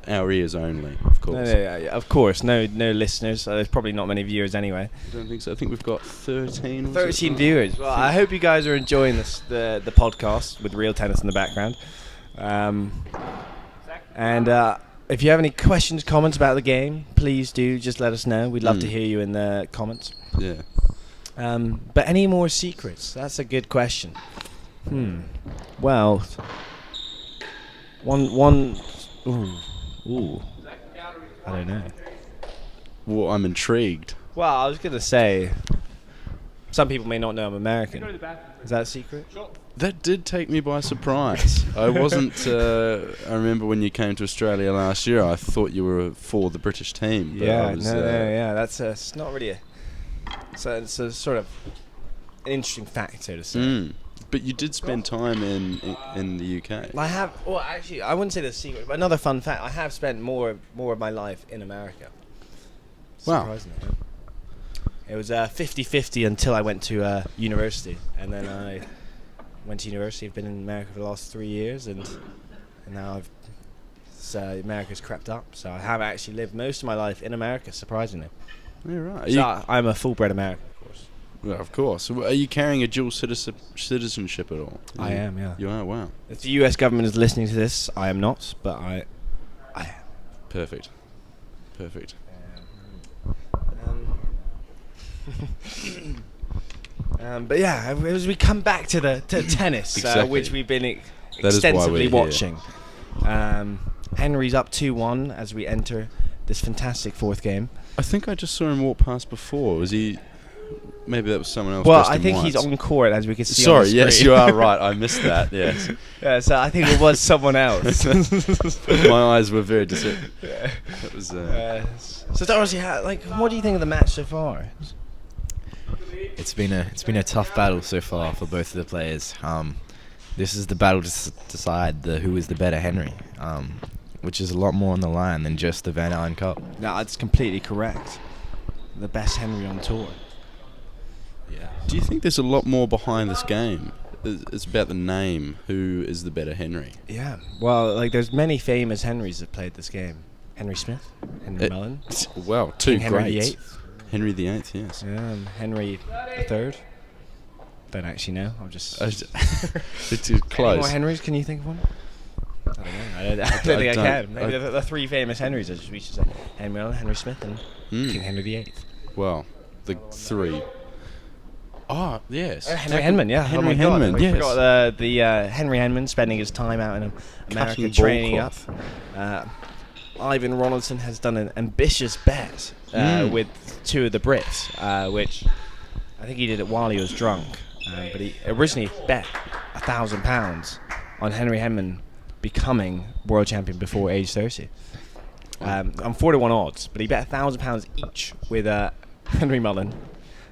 Our ears only, of course. of course, no listeners. There's probably not many viewers anyway. I don't think so. I think we've got 13. 13 viewers. Well, I hope you guys are enjoying the podcast with real tennis in the background. And if you have any questions, comments about the game, please do just let us know. We'd love to hear you in the comments. Yeah. But any more secrets? That's a good question. Well, one. Ooh. I don't know. Well, I'm intrigued. Well, I was gonna say, some people may not know I'm American. Is that a secret? That did take me by surprise. I wasn't. I remember when you came to Australia last year, I thought you were for the British team. But I was, yeah. That's it's not really a. It's a sort of an interesting fact, so to say. But you did spend time in the UK. I have. Well, actually, I wouldn't say the secret, but another fun fact: I have spent more of my life in America. Wow. Surprisingly. It was 50-50 until I went to university, and then I went to university. I've been in America for the last 3 years, and now America's crept up. So I have actually lived most of my life in America, surprisingly. Yeah, right. So I'm a full-bred American, of course. Well, of course. Are you carrying a dual citizenship at all? I am, yeah. You are? Wow. If the U.S. government is listening to this, I am not, but I am. Perfect. But yeah, as we come back to tennis, Exactly. which we've been That is why extensively we're here. watching. Henry's up 2-1 as we enter this fantastic fourth game. I think I just saw him walk past before. Was he? Maybe that was someone else. Well, dressed I in think white. he's on court, as we can see. Sorry, on the yes, screen. you are right. I missed that. Yes, Yeah, so I think it was someone else. my eyes were very deceived. That was. So Dorothy, what do you think of the match so far? It's been a tough battle so far for both of the players. This is the battle to decide who is the better Henry, which is a lot more on the line than just the Van Allen Cup. No, that's completely correct. The best Henry on tour. Yeah. Do you think there's a lot more behind this game? It's about the name. Who is the better Henry? Yeah. Well, there's many famous Henrys that played this game. Henry Smith, Henry Mullan, Well, two King Henry greats. VIII. Henry VIII, yes. Henry III. Don't actually know. I'm just. It's Any close. more Henrys? Can you think of one? I don't know. I don't think I can. Maybe the three famous Henrys, as we should say: Henry Mullan, Henry Smith, and King Henry VIII. Well, the three. Oh, yes. Henry Henman, yeah. Henry oh my God. Henman, We yes. forgot the Henry Henman spending his time out in America Cutting training ball up. cloth. Ivan Ronaldson has done an ambitious bet with two of the Brits, which I think he did it while he was drunk. But he originally bet £1,000 on Henry Henman becoming world champion before age 30. On 4-1 odds, but he bet £1,000 each with Henry Mullan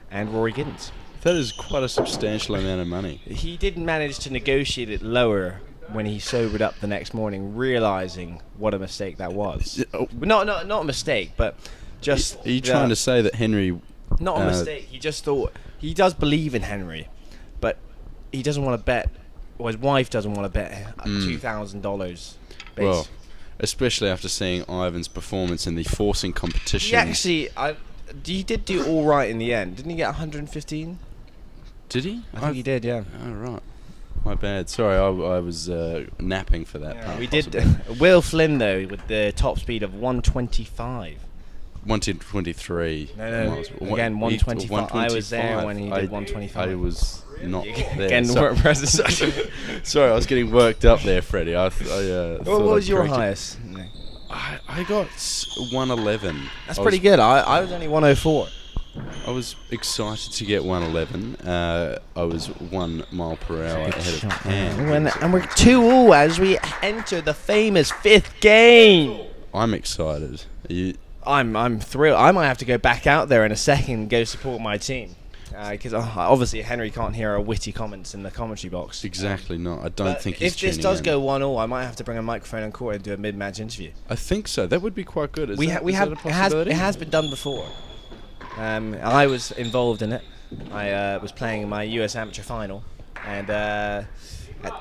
and Rory Giddens. That is quite a substantial amount of money. He did manage to negotiate it lower when he sobered up the next morning, realizing what a mistake that was. Not a mistake, but just. Are you trying to say that Henry... Not a mistake. He just thought he does believe in Henry, but he doesn't want to bet. Or his wife doesn't want to bet $2,000. Well, especially after seeing Ivan's performance in the forcing competition. He actually, he did do all right in the end. Didn't he get 115? Did he? I think he did. Yeah. Oh, right. My bad. Sorry, I was napping for that part. We did. possibly. Will Flynn though with the top speed of 125. 123. No. Again, 125. I was there when he did 125. I was not there. Again, work present. Sorry, I was getting worked up there, Freddie. What was your highest? I got 111. That's pretty good. I was only 104. I was excited to get 111. I was 1 mile per hour ahead of Cam. And we're 2-2 as we enter the famous fifth game. I'm excited. Are you? I'm thrilled. I might have to go back out there in a second and go support my team. Because obviously Henry can't hear our witty comments in the commentary box. Exactly not. I don't think he's if this tuning does in. go 1-1, I might have to bring a microphone on court and do a mid-match interview. I think so. That would be quite good. Is We that, have is that a possibility? it has been done before. I was involved in it. I was playing in my US Amateur final, and at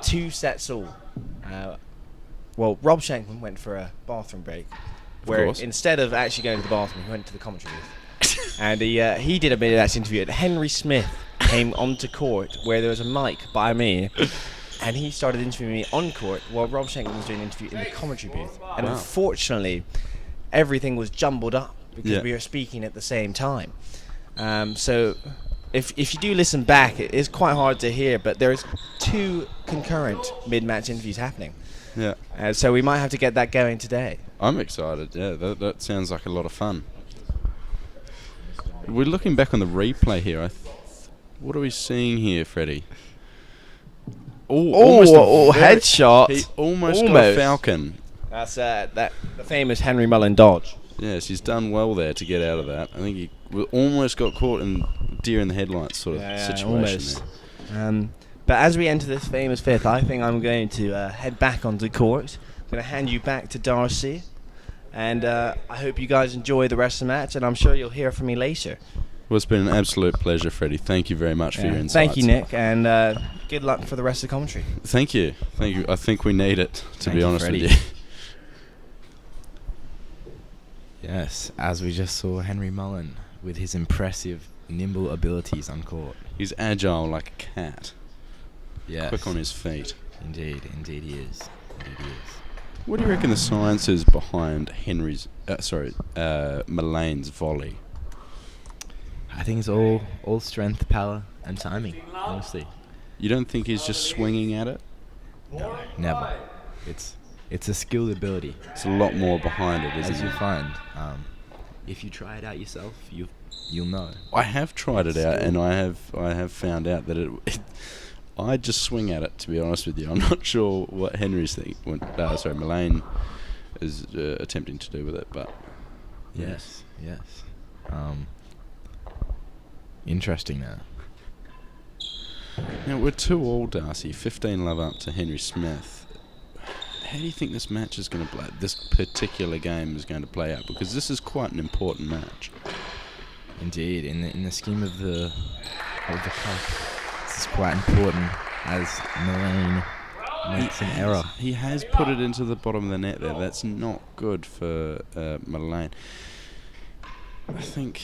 2 sets all, Rob Shankman went for a bathroom break, where course. instead of actually going to the bathroom, he went to the commentary booth. And he did a mid-match interview. And Henry Smith came onto court where there was a mic by me, and he started interviewing me on court while Rob Shankman was doing an interview in the commentary booth. And unfortunately, everything was jumbled up because we were speaking at the same time. So if you do listen back, it is quite hard to hear, but there's 2 concurrent mid-match interviews happening. Yeah. So we might have to get that going today. I'm excited. Yeah, that sounds like a lot of fun. We're looking back on the replay here. What are we seeing here, Freddie? Headshot. He almost got a falcon. That's the famous Henry Mullan dodge. Yes, he's done well there to get out of that. I think he almost got caught in deer in the headlights sort of situation almost. there. But as we enter this famous 5th, I think I'm going to head back onto court. I'm going to hand you back to Darcy. And I hope you guys enjoy the rest of the match, and I'm sure you'll hear from me later. Well, it's been an absolute pleasure, Freddie. Thank you very much for your insights. Thank you, Nick, and good luck for the rest of the commentary. Thank you. I think we need it, to be honest with you. Yes, as we just saw Henry Mullan with his impressive, nimble abilities on court. He's agile like a cat. Yes. Quick on his feet. Indeed he is. Indeed he is. What do you reckon the science is behind Mullan's volley? I think it's all strength, power, and timing, honestly. You don't think he's just swinging at it? No, never. It's a skilled ability. It's a lot more behind it, isn't As it? you'll find. If you try it out yourself, you'll know. I have tried it out, and I have found out that I just swing at it, to be honest with you. I'm not sure what Mullan is attempting to do with it, but Yes. Interesting now. Now, we're 2-2, Darcy. 15 love up to Henry Smith. How do you think this match is going to play? This particular game is going to play out, because this is quite an important match. Indeed, in the scheme of the cup, this is quite important as Mullan makes an error. He has put it into the bottom of the net there. That's not good for Mullan. I think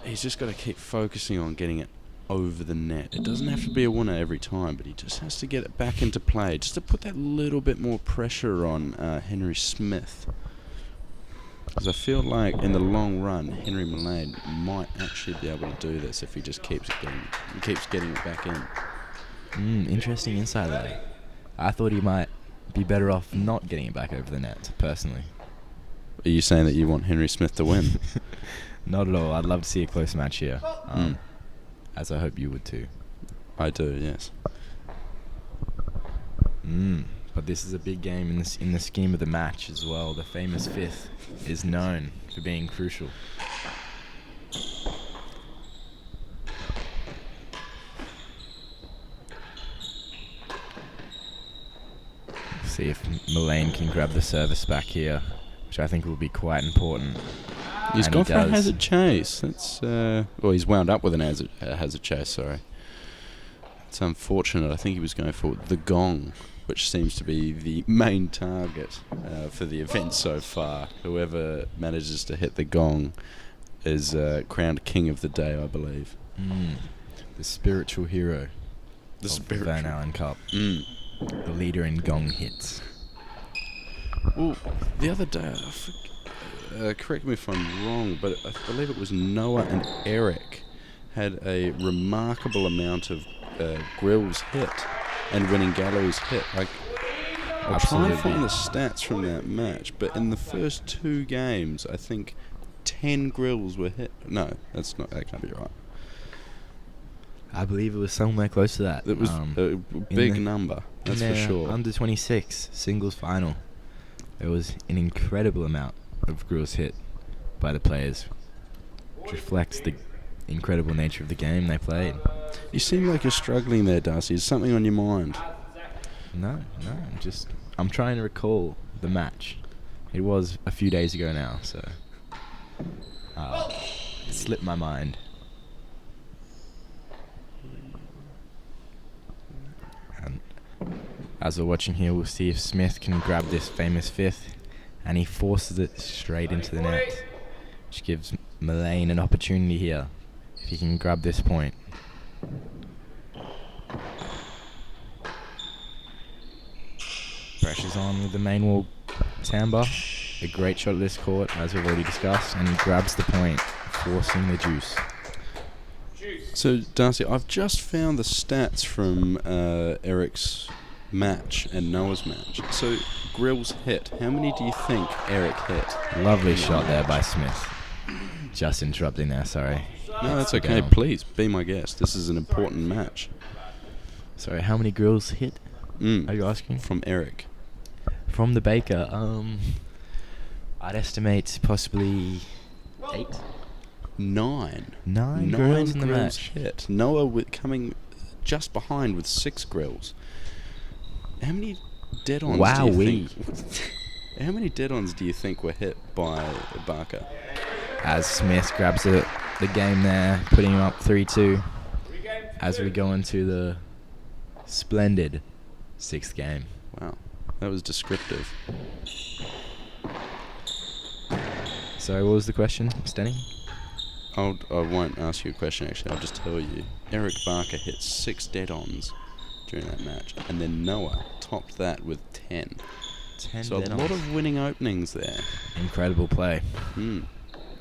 he's just got to keep focusing on getting it over the net. It doesn't have to be a winner every time, but he just has to get it back into play, just to put that little bit more pressure on Henry Smith. Because I feel like in the long run, Henry Mullan might actually be able to do this if he just keeps getting it back in. Interesting insight there. I thought he might be better off not getting it back over the net, personally. Are you saying that you want Henry Smith to win? Not at all. I'd love to see a close match here, as I hope you would too. I do, yes. But this is a big game in the scheme of the match as well. The famous 5th is known for being crucial. See if Mullan can grab the service back here, which I think will be quite important. He's And gone he for a does. hazard chase. That's he's wound up with an hazard chase. Sorry, it's unfortunate. I think he was going for the gong, which seems to be the main target for the event so far. Whoever manages to hit the gong is crowned king of the day, I believe. The spiritual hero of the Van Allen Cup. The leader in gong hits. Well, the other day, correct me if I'm wrong, but I believe it was Noah and Eric had a remarkable amount of grills hit and winning galleries hit. I'll try and find the stats from that match, but in the first 2 games, I think 10 grills were hit. No, that can't be right. I believe it was somewhere close to that. It was a big number, that's for sure. Under 26 singles final, there was an incredible amount of grills hit. by the players, which reflects the incredible nature of the game they played. You seem like you're struggling there, Darcy. Is something on your mind? No, I'm trying to recall the match. It was a few days ago now, so it slipped my mind. And as we're watching here, we'll see if Smith can grab this famous fifth, and he forces it straight into the net, which gives Mullan an opportunity here if he can grab this point. Pressure's on with the main wall Samba. A great shot at this court, as we've already discussed, and he grabs the point, forcing the juice. So, Darcy, I've just found the stats from Eric's match and Noah's match. So, grills hit. How many do you think Eric hit? Lovely shot there by Smith. Just interrupting there, sorry. No, that's okay. Please, be my guest. This is an important match. Sorry, how many grills hit? Are you asking? From Eric. From the baker, I'd estimate possibly 8. 9. 9 grills in the grills match. hit. Noah coming just behind with 6 grills. How many dead-ons do you think? How many dead-ons do you think were hit by Barker? As Smith grabs the game there, putting him up 3-2. As we go into the splendid 6th game. Wow, that was descriptive. So what was the question, Stenny? I won't ask you a question, actually. I'll just tell you. Eric Barker hit 6 dead-ons during that match, and then Noah topped that with 10. 10 so dead-ons. A lot of winning openings there. Incredible play.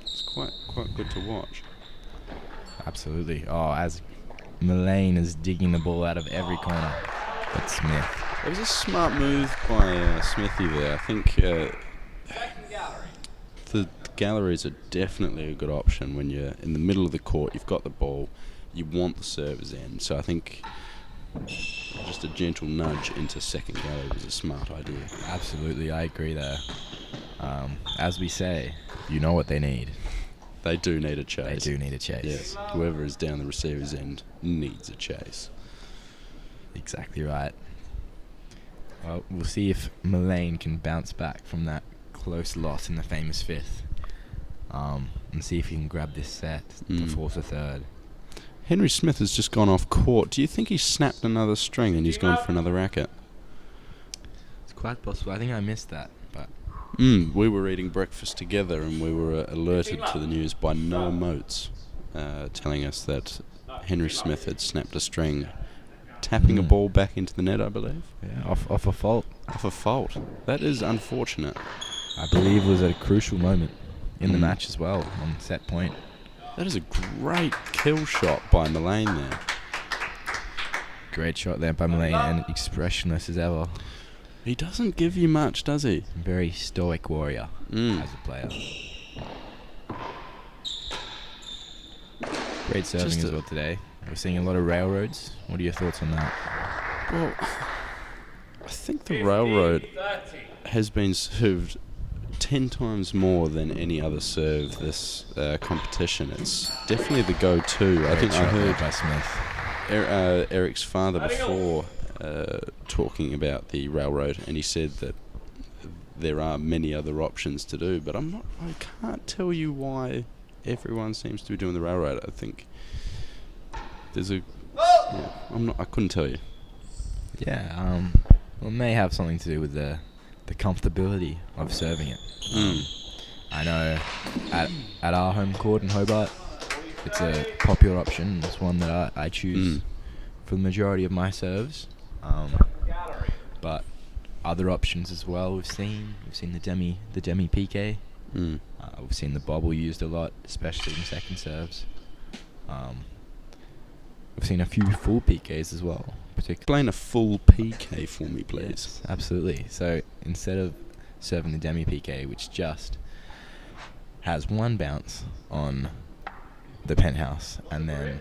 It's quite good to watch. Absolutely. Oh, as Mullan is digging the ball out of every corner. But Smith. It was a smart move by Smithy there. I think the galleries are definitely a good option when you're in the middle of the court. You've got the ball. You want the servers in. So I think just a gentle nudge into second gallery was a smart idea. Absolutely, I agree there. As we say, you know what they need. They do need a chase. They do need a chase. Yes. Whoever is down the receiver's end needs a chase. Exactly right. Well, we'll see if Mullan can bounce back from that close loss in the famous 5th. And see if he can grab this set to force a third. Henry Smith has just gone off court. Do you think he snapped another string and he's gone for another racket? It's quite possible. I think I missed that. But we were eating breakfast together and we were alerted to the news by Noah Moats telling us that Henry Smith had snapped a string, tapping a ball back into the net, I believe. Yeah, off a fault. Off a fault. That is unfortunate. I believe it was a crucial moment in the match as well, on set point. That is a great kill shot by Mullan there. Great shot there by Mullan, and expressionless as ever. He doesn't give you much, does he? Very stoic warrior as a player. Great serving as well today. We're seeing a lot of railroads. What are your thoughts on that? Well, I think the railroad has been served 10 times more than any other serve this competition. It's definitely the go-to. I think I heard by Smith. Eric's father before talking about the railroad, and he said that there are many other options to do, but I can't tell you why everyone seems to be doing the railroad. I think there's I couldn't tell you. Yeah, well, it may have something to do with the comfortability of serving it. I know at our home court in Hobart, it's a popular option. It's one that I choose for the majority of my serves. But other options as well. We've seen the demi PK. We've seen the bobble used a lot, especially in second serves. We've seen a few full PKs as well. Explain a full PK for me, please. Yes, absolutely. So instead of serving the demi PK, which just has one bounce on the penthouse and then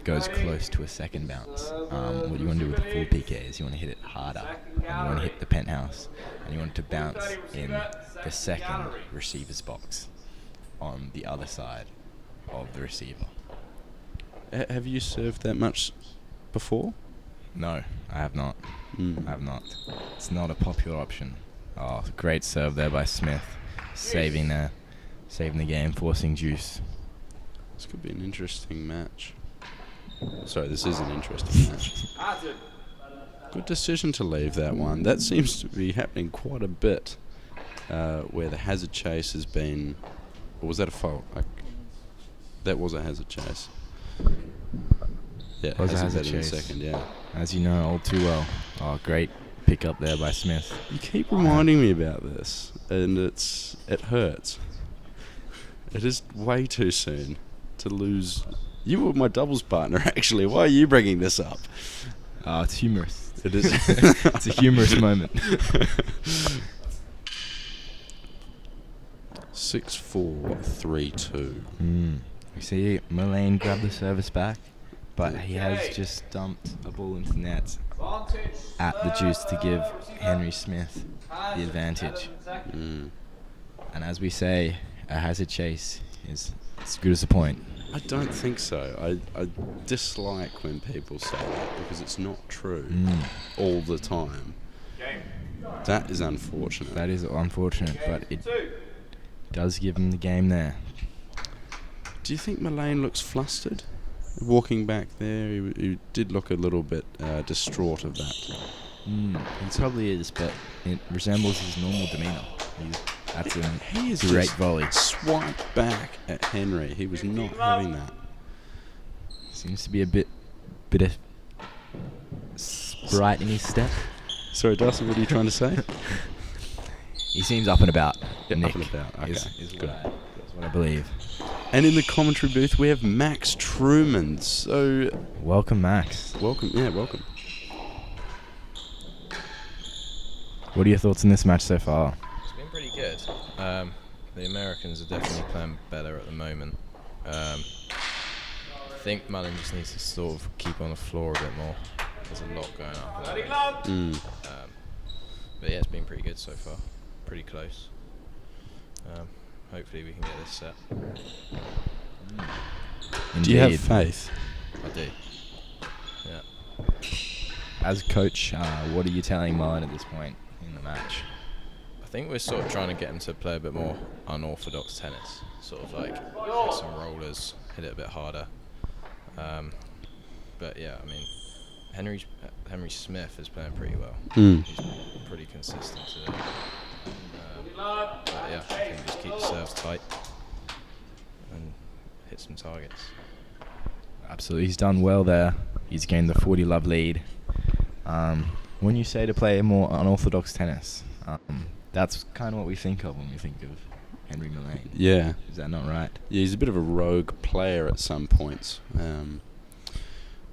goes close to a second bounce, what you want to do with the full PK is you want to hit it harder, and you want to hit the penthouse, and you want it to bounce in the second receiver's box on the other side of the receiver. Have you served that much before? No, I have not. Mm. I have not. It's not a popular option. Oh, great serve there by Smith, saving the game, forcing juice. This could be an interesting match. Sorry, this is an interesting match. Good decision to leave that one. That seems to be happening quite a bit, where the hazard chase has been... Or was that a fault? That was a hazard chase. Yeah, Was a hazard hazard in a chase. second, yeah. As you know all too well. Oh, great pick up there by Smith. You keep reminding me about this, and it hurts. It is way too soon to lose. You were my doubles partner, actually. Why are you bringing this up? It's humorous. It is. It's a humorous moment. 6-4-3-2. You see, Mullan grabbed the service back, but he has just dumped a ball into the net at the juice to give Henry Smith the advantage. Mm. And as we say, a hazard chase is as good as a point. I don't think so. I dislike when people say that because it's not true all the time. That is unfortunate. That is unfortunate, but it does give him the game there. Do you think Mullan looks flustered? Walking back there, he did look a little bit distraught of that. He probably is, but it resembles his normal demeanour. That's a He is great just volley. swiped back at Henry. He was not having that. Seems to be a bit of sprite in his step. Sorry, Darcy, what are you trying to say? He seems up and about. Yeah, Nick up and about. Okay, is good. what I believe. And in the commentary booth, we have Max Truman. So, Welcome, Max. welcome. Yeah, welcome. What are your thoughts on this match so far? It's been pretty good. The Americans are definitely playing better at the moment. I think Mullan just needs to sort of keep on the floor a bit more. There's a lot going on. But yeah, it's been pretty good so far. Pretty close. Hopefully we can get this set. Do you have Indeed. faith? I do. Yeah. As coach, what are you telling Mullan at this point in the match? I think we're sort of trying to get him to play a bit more unorthodox tennis. Sort of like hit some rollers, hit it a bit harder. But yeah, I mean, Henry Smith is playing pretty well. He's pretty consistent today. But yeah, I think just keep the serves tight and hit some targets. Absolutely, he's done well there. He's gained the 40-love lead. When you say to play more unorthodox tennis, that's kind of what we think of when we think of Henry Mullan. Yeah. Is that not right? Yeah, he's a bit of a rogue player at some points,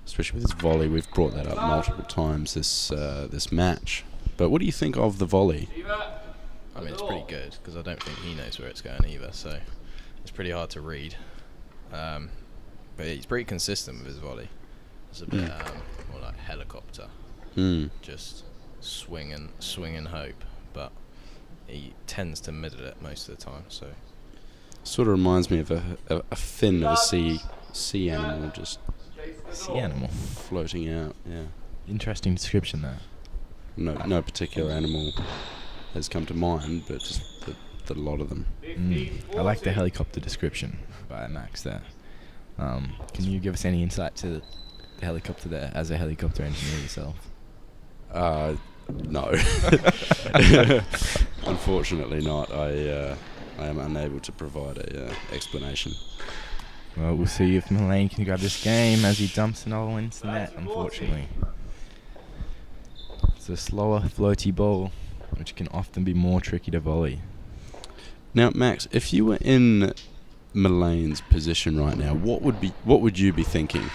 especially with his volley. We've brought that up multiple times this match. But what do you think of the volley? I mean, it's pretty good because I don't think he knows where it's going either, so it's pretty hard to read. But he's pretty consistent with his volley. It's a bit more like helicopter, just swing and hope. But he tends to middle it most of the time. So Sort of reminds me of a fin of a sea animal just Sea animal. floating out. Yeah. Interesting description there. No particular animal has come to mind, but just the lot of them. I like the helicopter description by Max there. Can you give us any insight to the helicopter there as a helicopter engineer yourself? No. Unfortunately not. I am unable to provide a explanation. Well, we'll see if Mullan can grab this game as he dumps another one into the net, unfortunately. It's a slower, floaty ball, which can often be more tricky to volley. Now, Max, if you were in Mullan's position right now, what would you be thinking?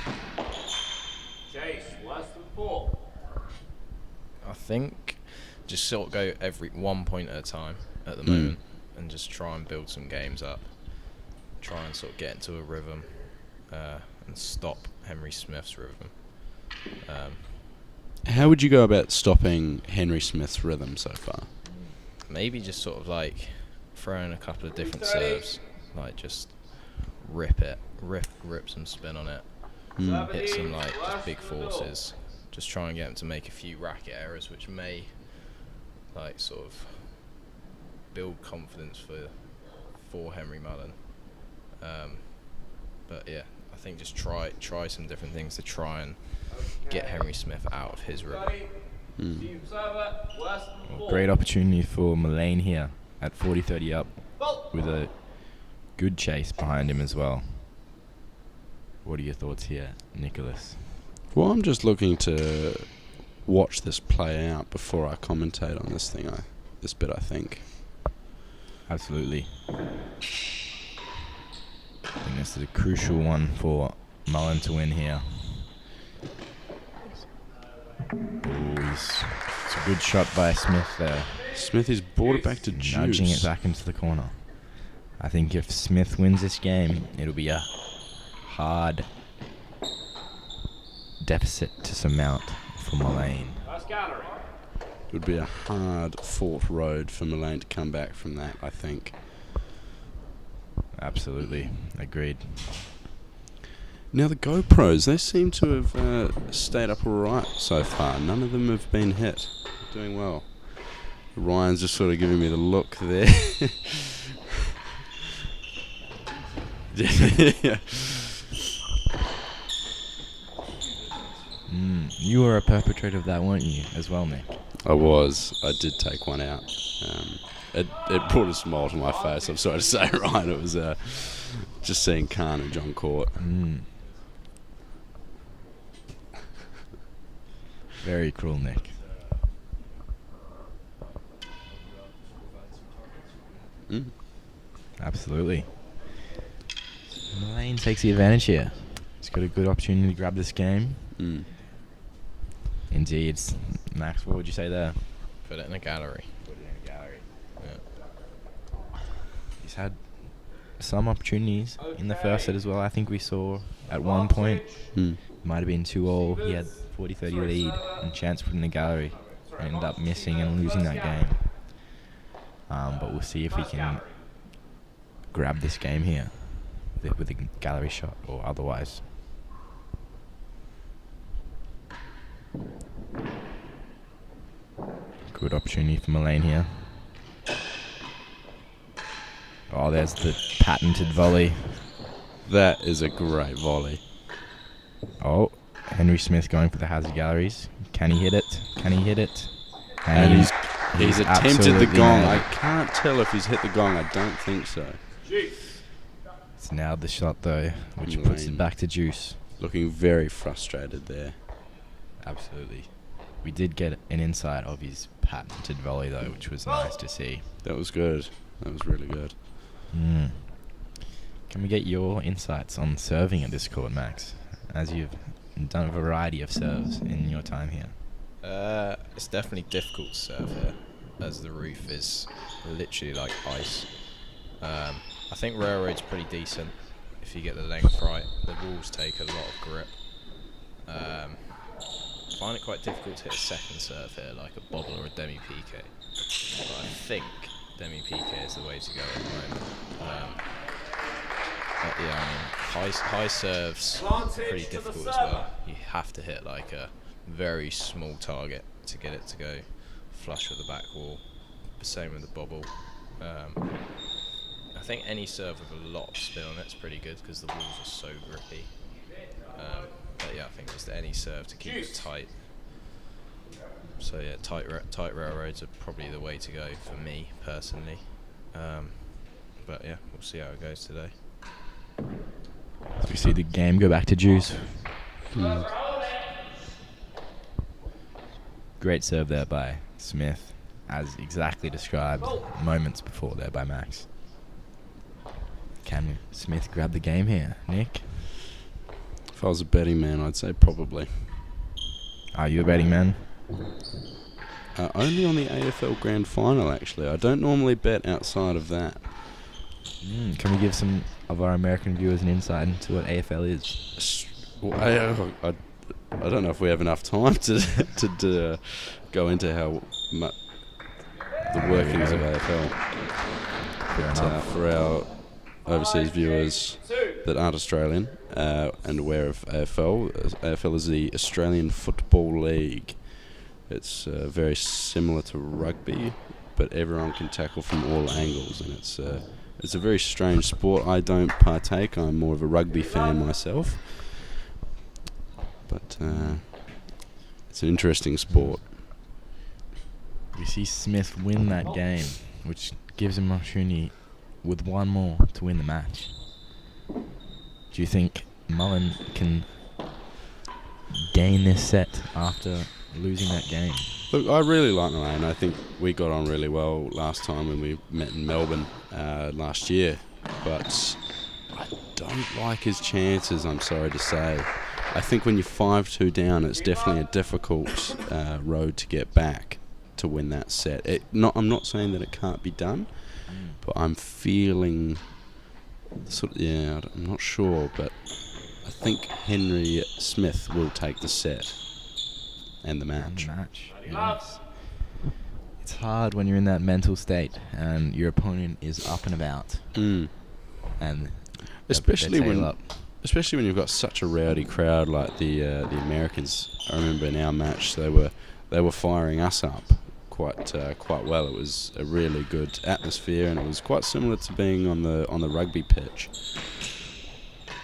I think just sort of go every 1 point at a time at the moment and just try and build some games up. Try and sort of get into a rhythm and stop Henry Smith's rhythm. How would you go about stopping Henry Smith's rhythm so far? Maybe just sort of like throwing a couple of different serves like just rip some spin on it, hit some like just big forces, just try and get him to make a few racket errors, which may like sort of build confidence for Henry Mullan. But yeah, I think just try some different things to try and get Henry Smith out of his rhythm. Well, great opportunity for Mullan here at 40-30 up with a good chase behind him as well. What are your thoughts here, Nicholas? Well, I'm just looking to watch this play out before I commentate on this thing. This bit, I think. Absolutely. I think this is a crucial one for Mullan to win here. It's a good shot by Smith there. Smith has brought it back to juice. Nudging it back into the corner. I think if Smith wins this game, it'll be a hard deficit to surmount for Mullan. It would be a hard-fought road for Mullan to come back from that, I think. Absolutely. Agreed. Now the GoPros, they seem to have stayed up all right so far. None of them have been hit. Doing well. Ryan's just sort of giving me the look there. Yeah. You were a perpetrator of that, weren't you, as well, Nick? I was. I did take one out. It brought a smile to my face. I'm sorry to say, Ryan. It was just seeing carnage on court. Very cruel, Nick. Absolutely. Mullan takes the advantage here. He's got a good opportunity to grab this game. Indeed. Max, what would you say there? Put it in a gallery. Yeah. He's had some opportunities in the first set as well. I think we saw at one point, might have been 2-all. He had 40-30 lead and chance to put in the gallery. Ended up missing and losing that game. But we'll see if we can grab this game here with a gallery shot or otherwise. Good opportunity for Mullan here. Oh, there's the patented volley. That is a great volley. Oh, Henry Smith going for the hazard galleries. Can he hit it? Can he hit it? And he's attempted the gong. Nailed I it. can't tell if he's hit the gong. I don't think so. It's nailed the shot though, which puts it back to juice. Looking very frustrated there. Absolutely. We did get an insight of his patented volley though, which was nice to see. That was good. That was really good. Can we get your insights on serving at this court, Max? As you've done a variety of serves in your time here. It's definitely difficult to serve here, as the roof is literally like ice. I think Railroad's pretty decent if you get the length right. The walls take a lot of grip. I find it quite difficult to hit a second serve here, like a bobble or a demi-piqué. But I think demi-piqué is the way to go at the moment. But yeah, I mean, high serves pretty difficult as well. You have to hit like a very small target to get it to go flush with the back wall. Same with the bobble. I think any serve with a lot of spin on it's pretty good because the walls are so grippy. But yeah, I think just any serve to keep it tight. So yeah, tight railroads are probably the way to go for me personally. But yeah, we'll see how it goes today. As we see the game go back to juice. Great serve there by Smith, as exactly described moments before there by Max. Can Smith grab the game here, Nick? If I was a betting man, I'd say probably. Are you a betting man? Only on the AFL Grand Final, actually. I don't normally bet outside of that. Can we give some of our American viewers an insight into what AFL is? Well, I don't know if we have enough time to go into how the workings of AFL. But for our overseas viewers that aren't Australian and aware of AFL. AFL is the Australian Football League. It's very similar to rugby, but everyone can tackle from all angles, and it's a very strange sport. I don't partake. I'm more of a rugby fan myself, but it's an interesting sport. We see Smith win that game, which gives him an opportunity with one more to win the match. Do you think Mullan can gain this set after losing that game? Look, I really like Alen. I think we got on really well last time when we met in Melbourne last year, but I don't like his chances, I'm sorry to say. I think when you're 5-2 down, it's definitely a difficult road to get back to win that set. I'm not saying that it can't be done, but I'm feeling I'm not sure, but I think Henry Smith will take the set and the match. Yes. It's hard when you're in that mental state and your opponent is up and about, and especially they tail when up. Especially when you've got such a rowdy crowd like the Americans. I remember in our match they were firing us up quite well. It was a really good atmosphere, and it was quite similar to being on the rugby pitch.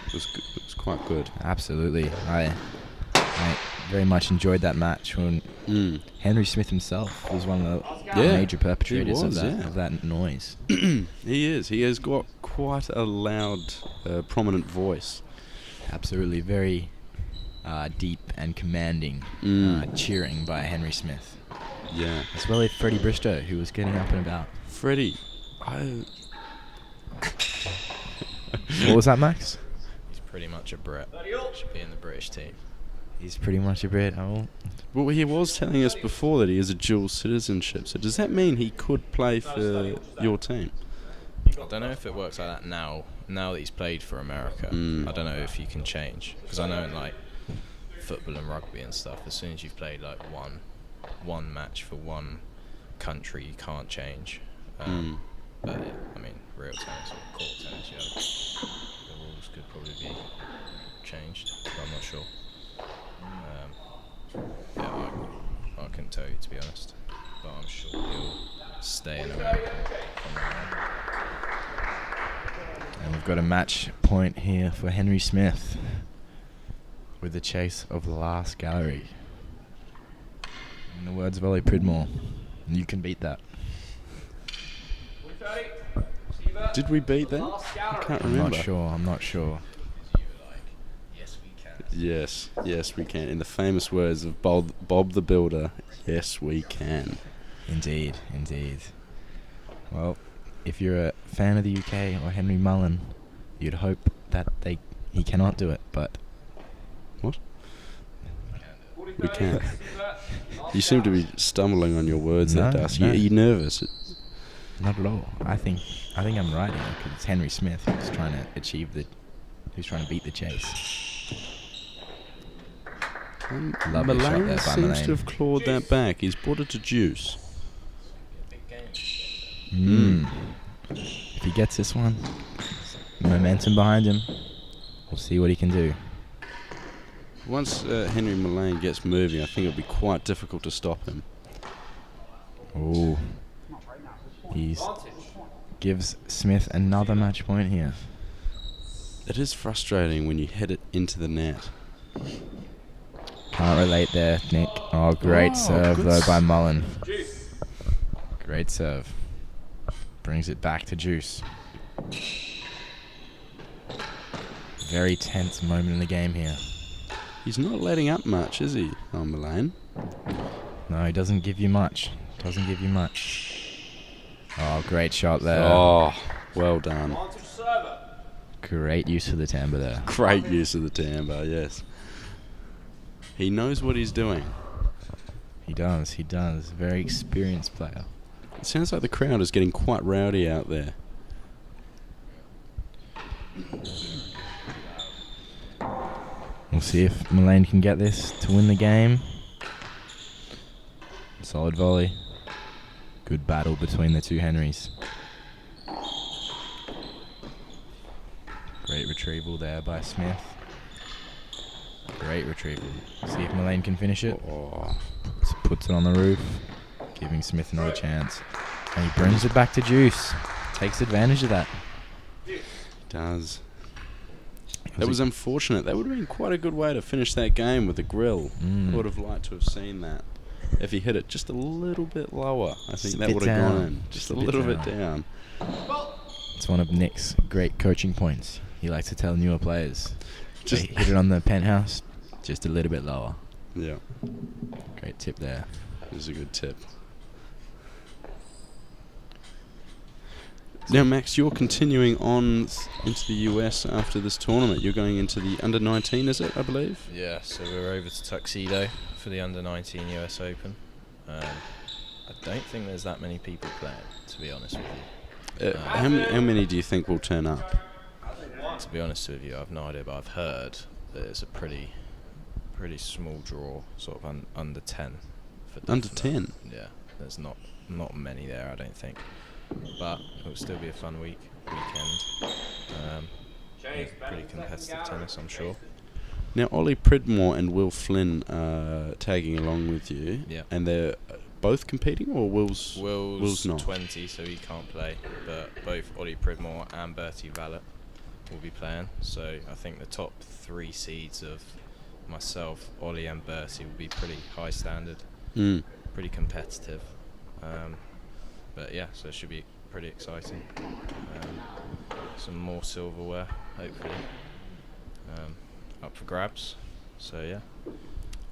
It was quite good. Absolutely, I very much enjoyed that match when Henry Smith himself was one of the major perpetrators of that noise. He is. He has got quite a loud, prominent voice. Absolutely, very deep and commanding cheering by Henry Smith. Yeah. As well as Freddie Bristow, who was getting up and about. Freddie, What was that, Max? He's pretty much a Brit. Should be in the British team. He's pretty much a Brit. Oh. Well, he was telling us before that he has a dual citizenship. So does that mean he could play for your team? I don't know if it works like that now. Now that he's played for America, I don't know if you can change. Because I know in like football and rugby and stuff, as soon as you've played like one match for one country, you can't change. But I mean, real tennis or court tennis, the rules could probably be changed. But I'm not sure. I couldn't tell you, to be honest. But I'm sure he'll stay in America. And we've got a match point here for Henry Smith with the chase of the last gallery. In the words of Ollie Pridmore, you can beat that. Did we beat that? I can't remember. I'm not sure. Yes, we can. In the famous words of Bob the Builder, yes, we can. Indeed. Well, if you're a fan of the UK or Henry Mullan, you'd hope that he cannot do it, but... What? We can. You seem to be stumbling on your words there, Darcy. No. Are you nervous? Not at all. I think I'm right here, because it's Henry Smith who's trying to beat the chase. Lovely shot there Mullan by seems Mullan. to have clawed that back. He's brought it to juice. If he gets this one, momentum behind him, we'll see what he can do. Once Henry Mullan gets moving, I think it'll be quite difficult to stop him. Oh, gives Smith another match point here. It is frustrating when you hit it into the net. Can't relate there, Nick. Oh, great serve though by Mullan. Great serve. Brings it back to Juice. Very tense moment in the game here. He's not letting up much, is he, Mullan? No, he doesn't give you much. Oh, great shot there. Oh, well done. Great use of the timbre there. Great use of the timbre, yes. He knows what he's doing. He does. Very experienced player. It sounds like the crowd is getting quite rowdy out there. We'll see if Mullan can get this to win the game. Solid volley. Good battle between the two Henrys. retrieval there by Smith. Great retrieval. See if Mullan can finish it. Puts it on the roof, giving Smith another chance. And he brings it back to Juice. Takes advantage of that. Does. That was unfortunate. That would have been quite a good way to finish that game with the grill. I would have liked to have seen that. If he hit it just a little bit lower, I think that would have gone in. Just a little bit down. It's one of Nick's great coaching points. He likes to tell newer players. Just hit it on the penthouse, just a little bit lower. Yeah. Great tip there. It was a good tip. Now, Max, you're continuing on into the US after this tournament. You're going into the under-19, is it, I believe? Yeah, so we're over to Tuxedo for the under-19 US Open. I don't think there's that many people playing, to be honest with you. How many do you think will turn up? To be honest with you, I've no idea, but I've heard that it's a pretty small draw, sort of under 10. Under 10? Yeah, there's not many there, I don't think. But it'll still be a fun weekend. Pretty competitive tennis, I'm sure. Now, Ollie Pridmore and Will Flynn are tagging along with you. Yeah. And they're both competing, or Will's not? 20, so he can't play. But both Ollie Pridmore and Bertie Vallet will be playing. So I think the top 3 seeds of myself, Ollie and Bertie will be pretty high standard. Pretty competitive. But yeah, so it should be pretty exciting. Some more silverware, hopefully, up for grabs. So yeah.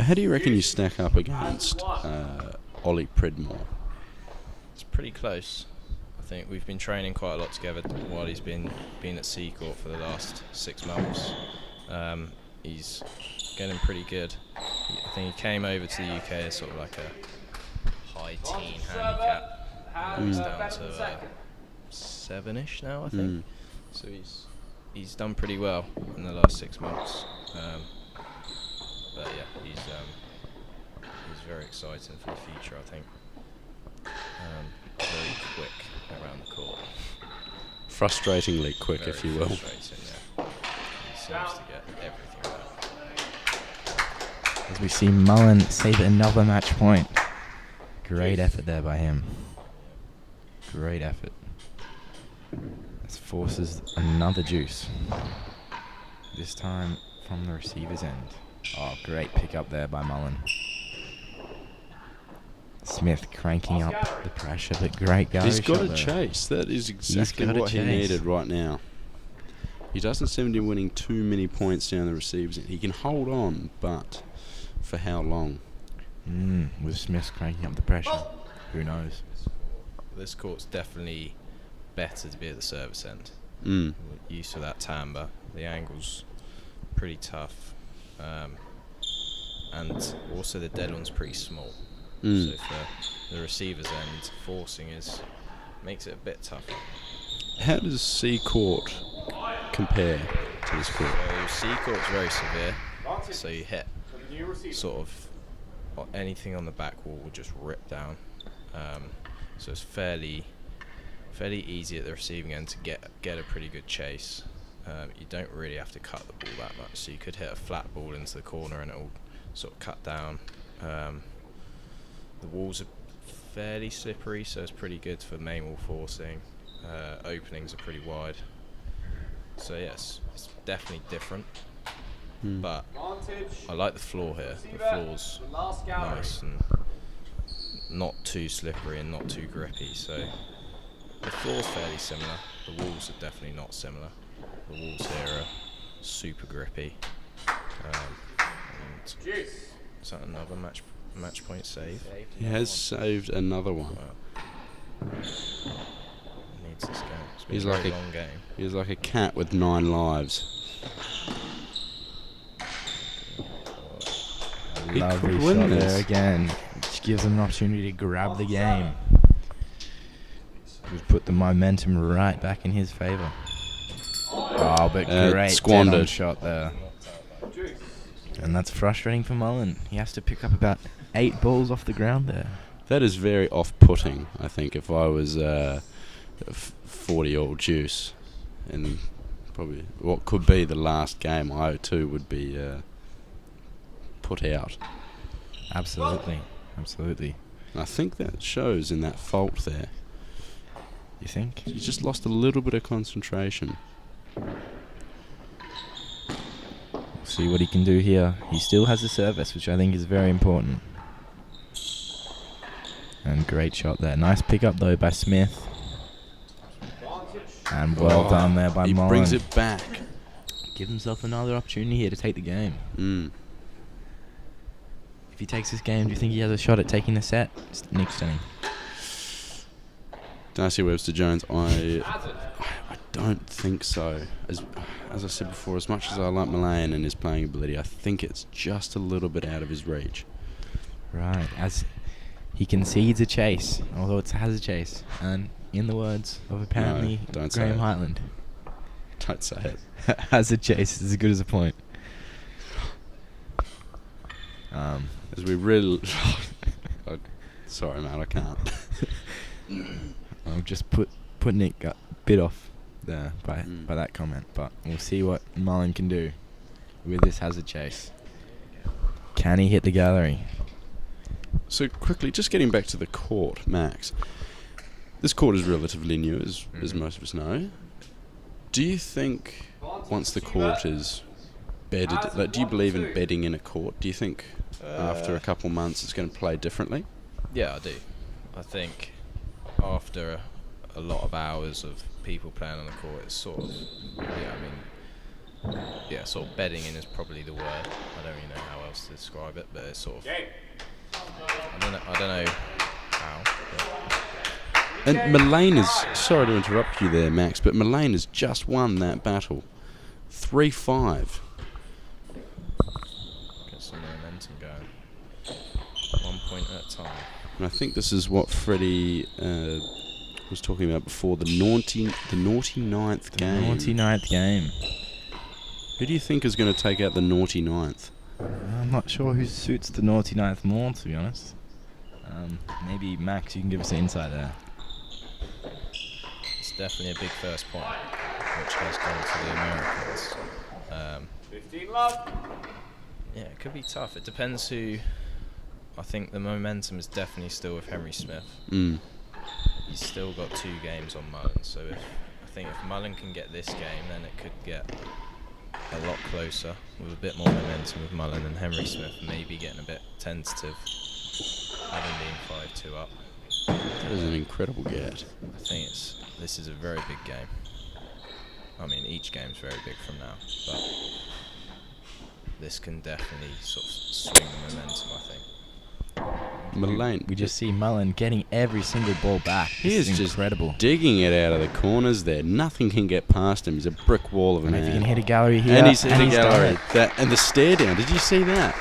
How do you reckon you stack up against Ollie Pridmore? It's pretty close. I think we've been training quite a lot together while he's been at Seacourt for the last 6 months. He's getting pretty good. I think he came over to the UK as sort of like a high teen handicap. He's down to 7-ish now, I think. So he's done pretty well in the last 6 months. But yeah, he's very exciting for the future, I think. Very quick around the court. Frustratingly quick, Very if you will. Frustrating, yeah. He seems to get everything done. As we see Mullan save another match point. Great effort there by him. Great effort. This forces another juice. This time from the receiver's end. Oh, great pick up there by Mullan. Smith cranking up the pressure, but great go. He's got a chase. That is exactly what he needed right now. He doesn't seem to be winning too many points down the receiver's end. He can hold on, but for how long? With Smith cranking up the pressure, who knows? This court's definitely better to be at the service end. Mm. We're used to that timbre. The angle's pretty tough. And also the dead one's pretty small. So for the receiver's end, forcing makes it a bit tougher. How does Seacourt compare to this court? So Seacourt's very severe. So you hit sort of anything on the back wall will just rip down. So it's fairly easy at the receiving end to get a pretty good chase. You don't really have to cut the ball that much. So you could hit a flat ball into the corner and it'll sort of cut down. The walls are fairly slippery, so it's pretty good for main wall forcing. Openings are pretty wide. So yes, it's definitely different. But I like the floor here. The floor's nice and not too slippery and not too grippy. So the floor's fairly similar. The walls are definitely not similar. The walls here are super grippy. Is that another match point save? He has saved another one. Wow. Needs this game. It's been He's a like very long game. He's like a cat with 9 lives. He Lovely could win shot this. there again, which gives him an opportunity to grab the game. We've put the momentum right back in his favour. Oh, but great squandered dead-on shot there. And that's frustrating for Mullan. He has to pick up about 8 balls off the ground there. That is very off-putting, I think, if I was 40-year-old Juice and probably what could be the last game, I too would be put out. Absolutely. Absolutely. And I think that shows in that fault there. You think? He just lost a little bit of concentration. We'll see what he can do here. He still has the service, which I think is very important. And great shot there. Nice pick up though by Smith. And well done there by Mullan. He brings it back. Give himself another opportunity here to take the game. If he takes this game, do you think he has a shot at taking the set? Next inning. Darcy Webster-Jones, I don't think so. As I said before, as much as I like Mullan and his playing ability, I think it's just a little bit out of his reach. Right, as he concedes a chase, although it has a chase. And in the words of apparently don't say Graham it. Heitland, Don't say it. has a chase is as good as a point. As we really... sorry, man, I can't. I'm just putting it a bit off there by that comment, but we'll see what Mullan can do with this hazard chase. Can he hit the gallery? So quickly, just getting back to the court, Max. This court is relatively new, as most of us know. Do you think once the court is bedded, like, do you believe in bedding in a court? Do you think after a couple months it's going to play differently? Yeah, I do. I think after a lot of hours of people playing on the court, it's sort of, sort of bedding in is probably the word. I don't really know how else to describe it, but it's sort of, I don't know how. And Mullan is, sorry to interrupt you there, Max, but Mullan has just won that battle. 3-5. Get some momentum going. 1 point at a time. And I think this is what Freddie was talking about before, the naughty ninth game. Naughty ninth game. Who do you think is going to take out the naughty ninth? I'm not sure who suits the naughty ninth more, to be honest. Maybe Max, you can give us an insight there. It's definitely a big first point, which has gone to the Americans. 15 love. Yeah, it could be tough. It depends who. I think the momentum is definitely still with Henry Smith. He's still got 2 games on Mullan, so I think if Mullan can get this game, then it could get a lot closer with a bit more momentum with Mullan, and Henry Smith maybe getting a bit tentative, having been 5-2 up. That is an incredible get. I think this is a very big game. I mean, each game's very big from now, but this can definitely sort of swing the momentum, I think. Mullan, We just see Mullan getting every single ball back. he This is just incredible. digging it out of the corners there. Nothing can get past him. He's a brick wall of a And if man. he can hit a gallery here, and he's hitting done gallery. it. And the stare down. Did you see that?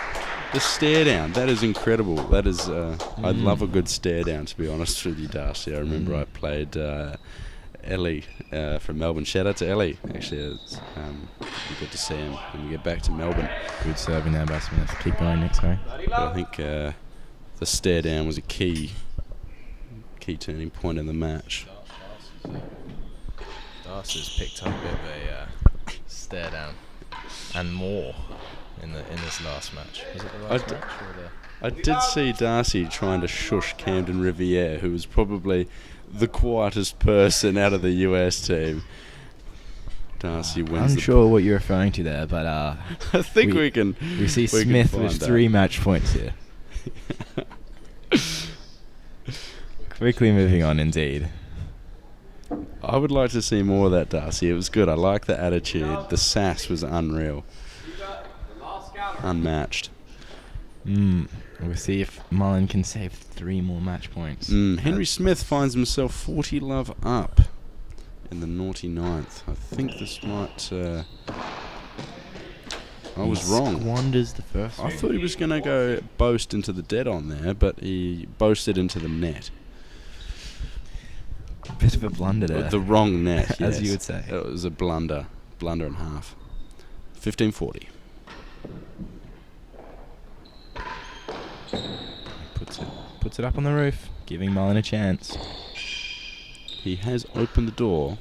The stare down. That is incredible. That is. I love a good stare down. To be honest with you, Darcy. I remember I played Ellie from Melbourne. Shout out to Ellie. Actually, it's good to see him when we get back to Melbourne. Good serving there by Smith. Keep going, Nick, sorry. But I think the stare down was a key turning point in the match. Darcy's picked up a bit of a stare down and more in this last match. Was it the last match or the? I did see Darcy trying to shush Camden Riviere, who was probably the quietest person out of the US team. Darcy wins. I'm sure what you're referring to there, but I think we can. We see we can Smith find with that. 3 match points here. Quickly moving on, indeed. I would like to see more of that, Darcy. It was good. I like the attitude. The sass was unreal. Unmatched. We'll see if Mullan can save 3 more match points. Henry Smith finds himself 40 love up in the naughty ninth. I think this might... I was wrong. Squanders the first I one. thought he was going to go boast into the dead on there, but he boasted into the net. A bit of a blunder there. The wrong net, As yes. you would say. It was a blunder and a half. 15-40. Puts it up on the roof, giving Mullan a chance. He has opened the door.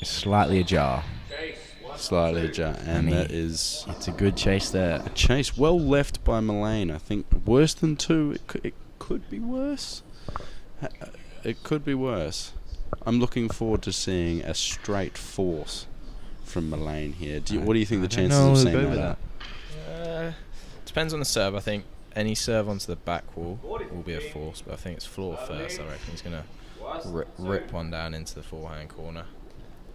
is slightly ajar. Slightly ajar, and And that is It's a good chase there. a chase well left by Mullan. I think worse than 2. It could be worse. It could be worse. I'm looking forward to seeing a straight force from Mullan here. What do you think the chances of seeing that are? Depends on the serve. I think any serve onto the back wall will be a force, but I think it's floor first. I reckon he's going to rip one down into the forehand corner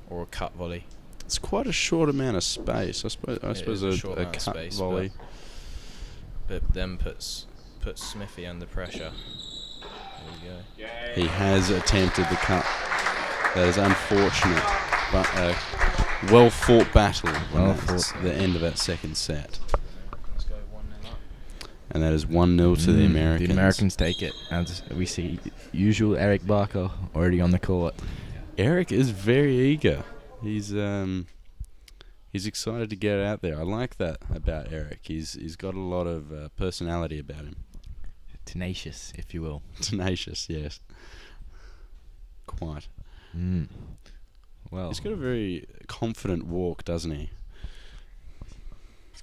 or a cut volley. It's quite a short amount of space. I suppose a cut space, volley. But then puts Smithy under pressure. There you go. He has attempted the cut. That is unfortunate, but a well-fought battle. The end of that second set. And that is 1-0 to the Americans. The Americans take it, as we see usual Eric Barker already on the court. Eric is very eager. He's excited to get out there. I like that about Eric. He's got a lot of personality about him. Tenacious, if you will. Tenacious, yes. Quite. Well, He's got a very confident walk, doesn't he? he's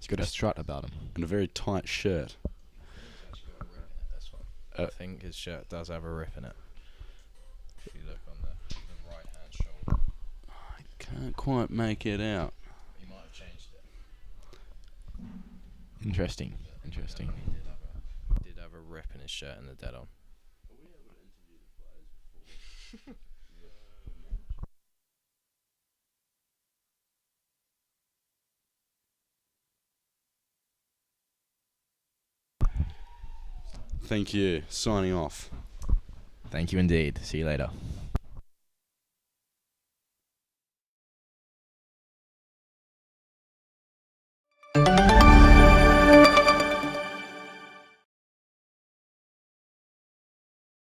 got a strut about him. And a very tight shirt. I think his shirt does have a rip in it. If you look on the right hand shoulder. I can't quite make it out. He might have changed it. Interesting. He did have a rip in his shirt in the dead on. Thank you. Signing off. Thank you indeed. See you later.